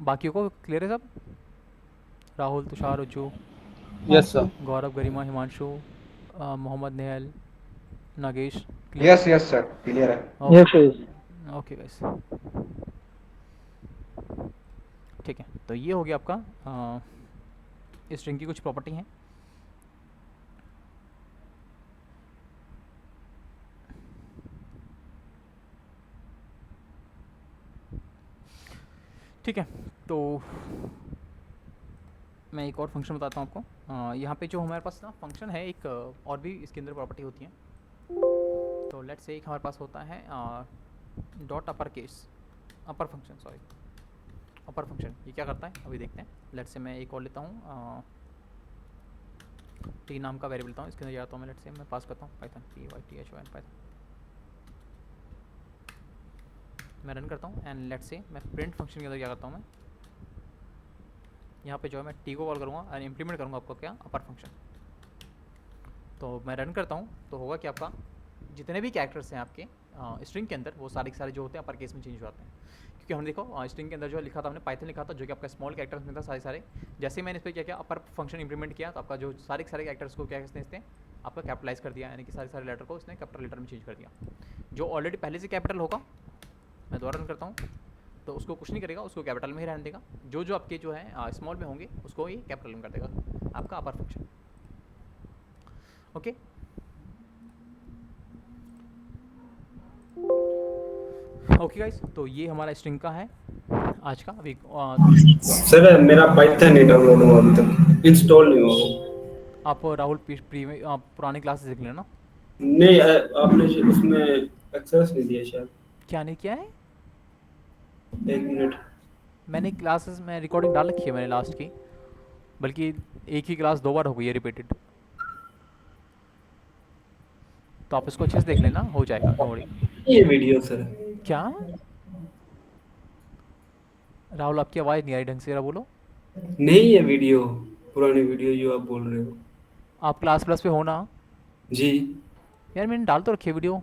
बाकियों को क्लियर है सब? Rahul, Tushar, Ujju, yes sir. Gaurav, Garima, Himanshu, Mohammad, Nehal, Nagesh, clear? Yes yes sir, clear है। Yes yes. ओके गाइस, ठीक है। तो ये हो गया आपका स्ट्रिंग की कुछ प्रॉपर्टी हैं। ठीक है, तो मैं एक और फंक्शन बताता हूँ आपको। यहाँ पे जो हमारे पास ना फंक्शन है एक और भी इसके अंदर प्रॉपर्टी होती है। तो लेट्स से एक हमारे पास होता है डॉट अपर केस, अपर फंक्शन, सॉरी अपर फंक्शन। ये क्या करता है अभी देखते हैं। लेट्स से मैं एक और लेता हूँ, टी नाम का वेरिएबल लेता हूँ, इसके अंदर जाता हूँ मैं। लेट्स से मैं पास करता हूँ पाइथन, PYTHON पाइथन। मैं रन करता हूँ एंड लेट्स से मैं प्रिंट फंक्शन के अंदर क्या करता हूँ, मैं यहाँ पे जो है मैं टी को कॉल करूँगा एंड इम्प्लीमेंट करूँगा आपको क्या, अपर फंक्शन। तो मैं रन करता हूँ तो होगा कि आपका जितने भी कैरेक्टर्स हैं आपके स्ट्रिंग के अंदर, वो सारे के सारे जो होते हैं अपर केस में चेंज हो जाते हैं। क्योंकि हम देखो स्ट्रिंग के अंदर जो लिखा था हमने, पाइथन लिखा था जो कि आपका स्मॉल कैरेक्टर्स में था सारे सारे। जैसे ही मैंने इस पर क्या किया, अपर फंक्शन इंप्लीमेंट किया, तो आपका जो सारे के सारे कैरेक्टर्स को क्या कहते हैं, आपका कैपिटलाइज कर दिया, यानी कि सारे सारे लेटर को इसने कैपिटल लेटर में चेंज कर दिया। जो ऑलरेडी पहले से कैपिटल होगा, मैं दोबारा रन करता हूँ, तो उसको कुछ नहीं करेगा, उसको कैपिटल में ही रहने देगा। जो जो आपके जो है स्मॉल में होंगे उसको ये कैपिटल में कर देगा, आपका अपर फंक्शन। ओके, ओके गाइस, तो ये हमारा स्ट्रिंग का है आज का वीक। सर मेरा पाइथन नहीं डाउनलोड हुआ अभी तक, इंस्टॉल नहीं हुआ। आप राहुल पुरानी क्लासेस देख लेना। नहीं आपने उसमें एक्सेस नहीं दिया शायद। क्या नहीं किया है? एक मिनट, मैंने क्लासेस में रिकॉर्डिंग डाल रखी है मैंने लास्ट की, बल्कि एक ही क्लास 2 बार हो गई है रिपीटेड। तो आप इसको अच्छे से देख लेना, हो जाएगा, डोंट वरी। ये वीडियो सर। क्या राहुल, आपकी आवाज़ नहीं आ रही ढंग से, जरा बोलो। नहीं है वीडियो, पुरानी वीडियो जो आप बोल रहे हो। आप क्लास प्लस पे हो ना? जी यार मैंने डाल तो रखी है वीडियो,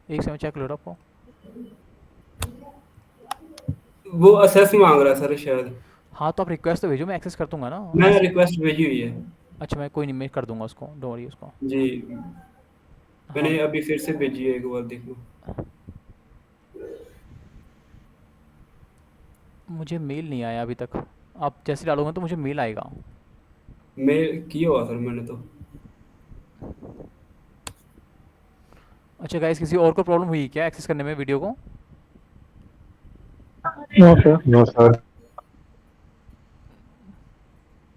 एक समय चेक लो आपको। वो असेस मांग रहा है सर शायद। हाँ तो आप रिक्वेस्ट तो भेजो, मैं एक्सेस कर दूंगा ना। मैंने रिक्वेस्ट भेजी हुई है। अच्छा, मैं कोई नहीं, मैं कर दूंगा उसको, डोंट वरी उसको। जी मैंने अभी फिर से भेजी है, एक बार देख लो। मुझे मेल नहीं आया अभी तक, आप जैसे डालोगे तो मुझे मेल आएगा। मेल किया हुआ सर मैंने तो। अच्छा गाइस, किसी और को प्रॉब्लम हुई क्या एक्सेस करने में वीडियो को? No sir.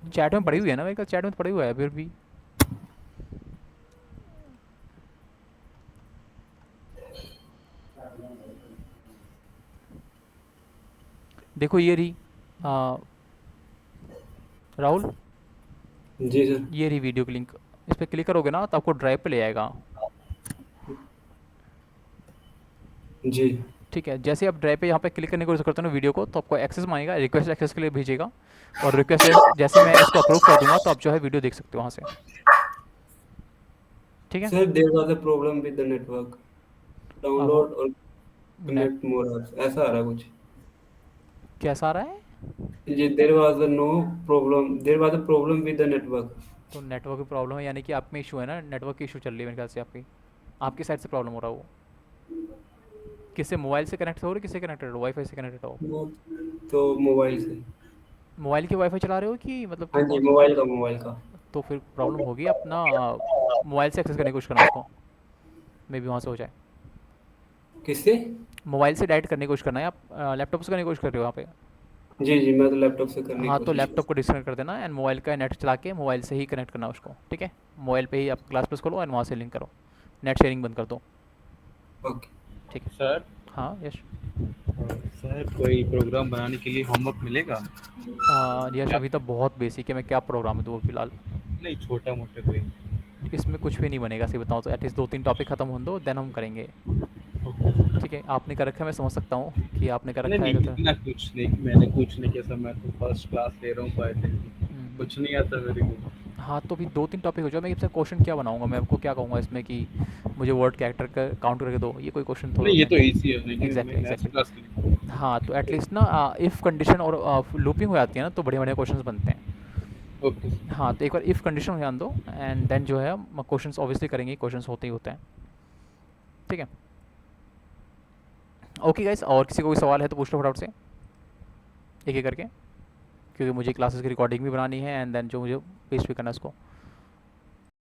चैट में पड़ी हुई है ना, मेरे ख्याल चैट में पड़ी हुआ है फिर भी। देखो ये रही राहुल, जी सर। ये रही वीडियो की लिंक। इस पर क्लिक करोगे ना तो आपको ड्राइव पे ले आएगा। जी ठीक है, जैसे आप ड्राइव पे यहाँ पे क्लिक करने की कोशिश करते हो ना वीडियो को, तो आपको एक्सेस मांगेगा, रिक्वेस्ट एक्सेस के लिए भेजेगा। और रिक्वेस्ट जैसे मैं इसको अप्रूव कर दूंगा तो आप जो है वीडियो देख सकते हो वहाँ से। ठीक है sir, there was a problem with the network, download और कनेक्ट मोर ऐसा आ रहा कुछ। कैसा आ रहा है? जी there was no problem, there was a problem with the network. तो नेटवर्क की प्रॉब्लम है, यानी कि आप में इशू है ना, नेटवर्क की इशू चल रही है मेरे ख्याल से आपकी साइड से प्रॉब्लम हो रहा है। वो किससे, मोबाइल से कनेक्ट हो रही, किससे कनेक्टेड हो, वाईफाई से कनेक्टेड हो? तो मोबाइल से। मोबाइल की वाईफाई चला रहे हो कि मतलब? हाँ जी मोबाइल का। तो फिर प्रॉब्लम होगी, अपना मोबाइल से एक्सेस करने की कोशिश करना उसको, मे भी वहाँ से हो जाए। किससे? मोबाइल से डायरेक्ट करने की कोशिश करना है, आप लैपटॉप से करने की कोशिश कर रहे हो वहाँ पे? जी मैं तो लैपटॉप से करने की हाँ, तो कोशिश लैपटॉप को डिस्कनेक्ट कर देना एंड मोबाइल का नेट चला के मोबाइल से ही कनेक्ट करना उसको। ठीक है, मोबाइल पे ही आप क्लास प्लस खोलो एंड वहाँ से लिंक करो, नेट शेयरिंग बंद कर दो। ओके ठीक है सर। हाँ यश सर, कोई प्रोग्राम बनाने के लिए होमवर्क मिलेगा? यश अभी तो बहुत बेसिक है, मैं क्या प्रोग्राम दूँ फिलहाल? नहीं, छोटा मोटा कोई। इसमें कुछ भी नहीं बनेगा, सही बताऊँ तो। एटलीस्ट 2-3 टॉपिक खत्म हो दो, देन हम करेंगे। ठीक है, आपने कर रखा है, मैं समझ सकता हूँ कि आपने कर रखा है। इतना कुछ नहीं, मैंने कुछ नहीं किया सर, मैं तो फर्स्ट क्लास ले रहा हूँ पाइथन की, कुछ नहीं आता मेरे को। हाँ, तो अभी 2-3 टॉपिक हो जाए, मैं इससे क्वेश्चन क्या बनाऊँगा, मैं आपको क्या कहूँगा इसमें कि मुझे वर्ड कैरेक्टर का काउंट करके दो, ये कोई क्वेश्चन थोड़ा नहीं ये मैं तो इजी है, लेकिन एग्जैक्टली नेक्स्ट एग्जैक्टली। क्लास के लिए। हाँ, तो एटलीस्ट ना इफ़ कंडीशन और लूपिंग हो जाती है ना, तो बढ़िया-बढ़िया क्वेश्चंस बनते हैं। ओके। हाँ, तो एक बार इफ़ कंडीशन हो जाने दो एंड देन जो है हम क्वेश्चंस ऑब्वियसली करेंगे, क्वेश्चंस होते ही होते हैं। ठीक है? ओके गाइस, और किसी को कोई सवाल है तो पूछ लो फटाफट से, एक-एक करके, क्योंकि मुझे क्लासेस की रिकॉर्डिंग भी बनानी है एंड देन जो मुझे पेस्ट भी करना है उसको।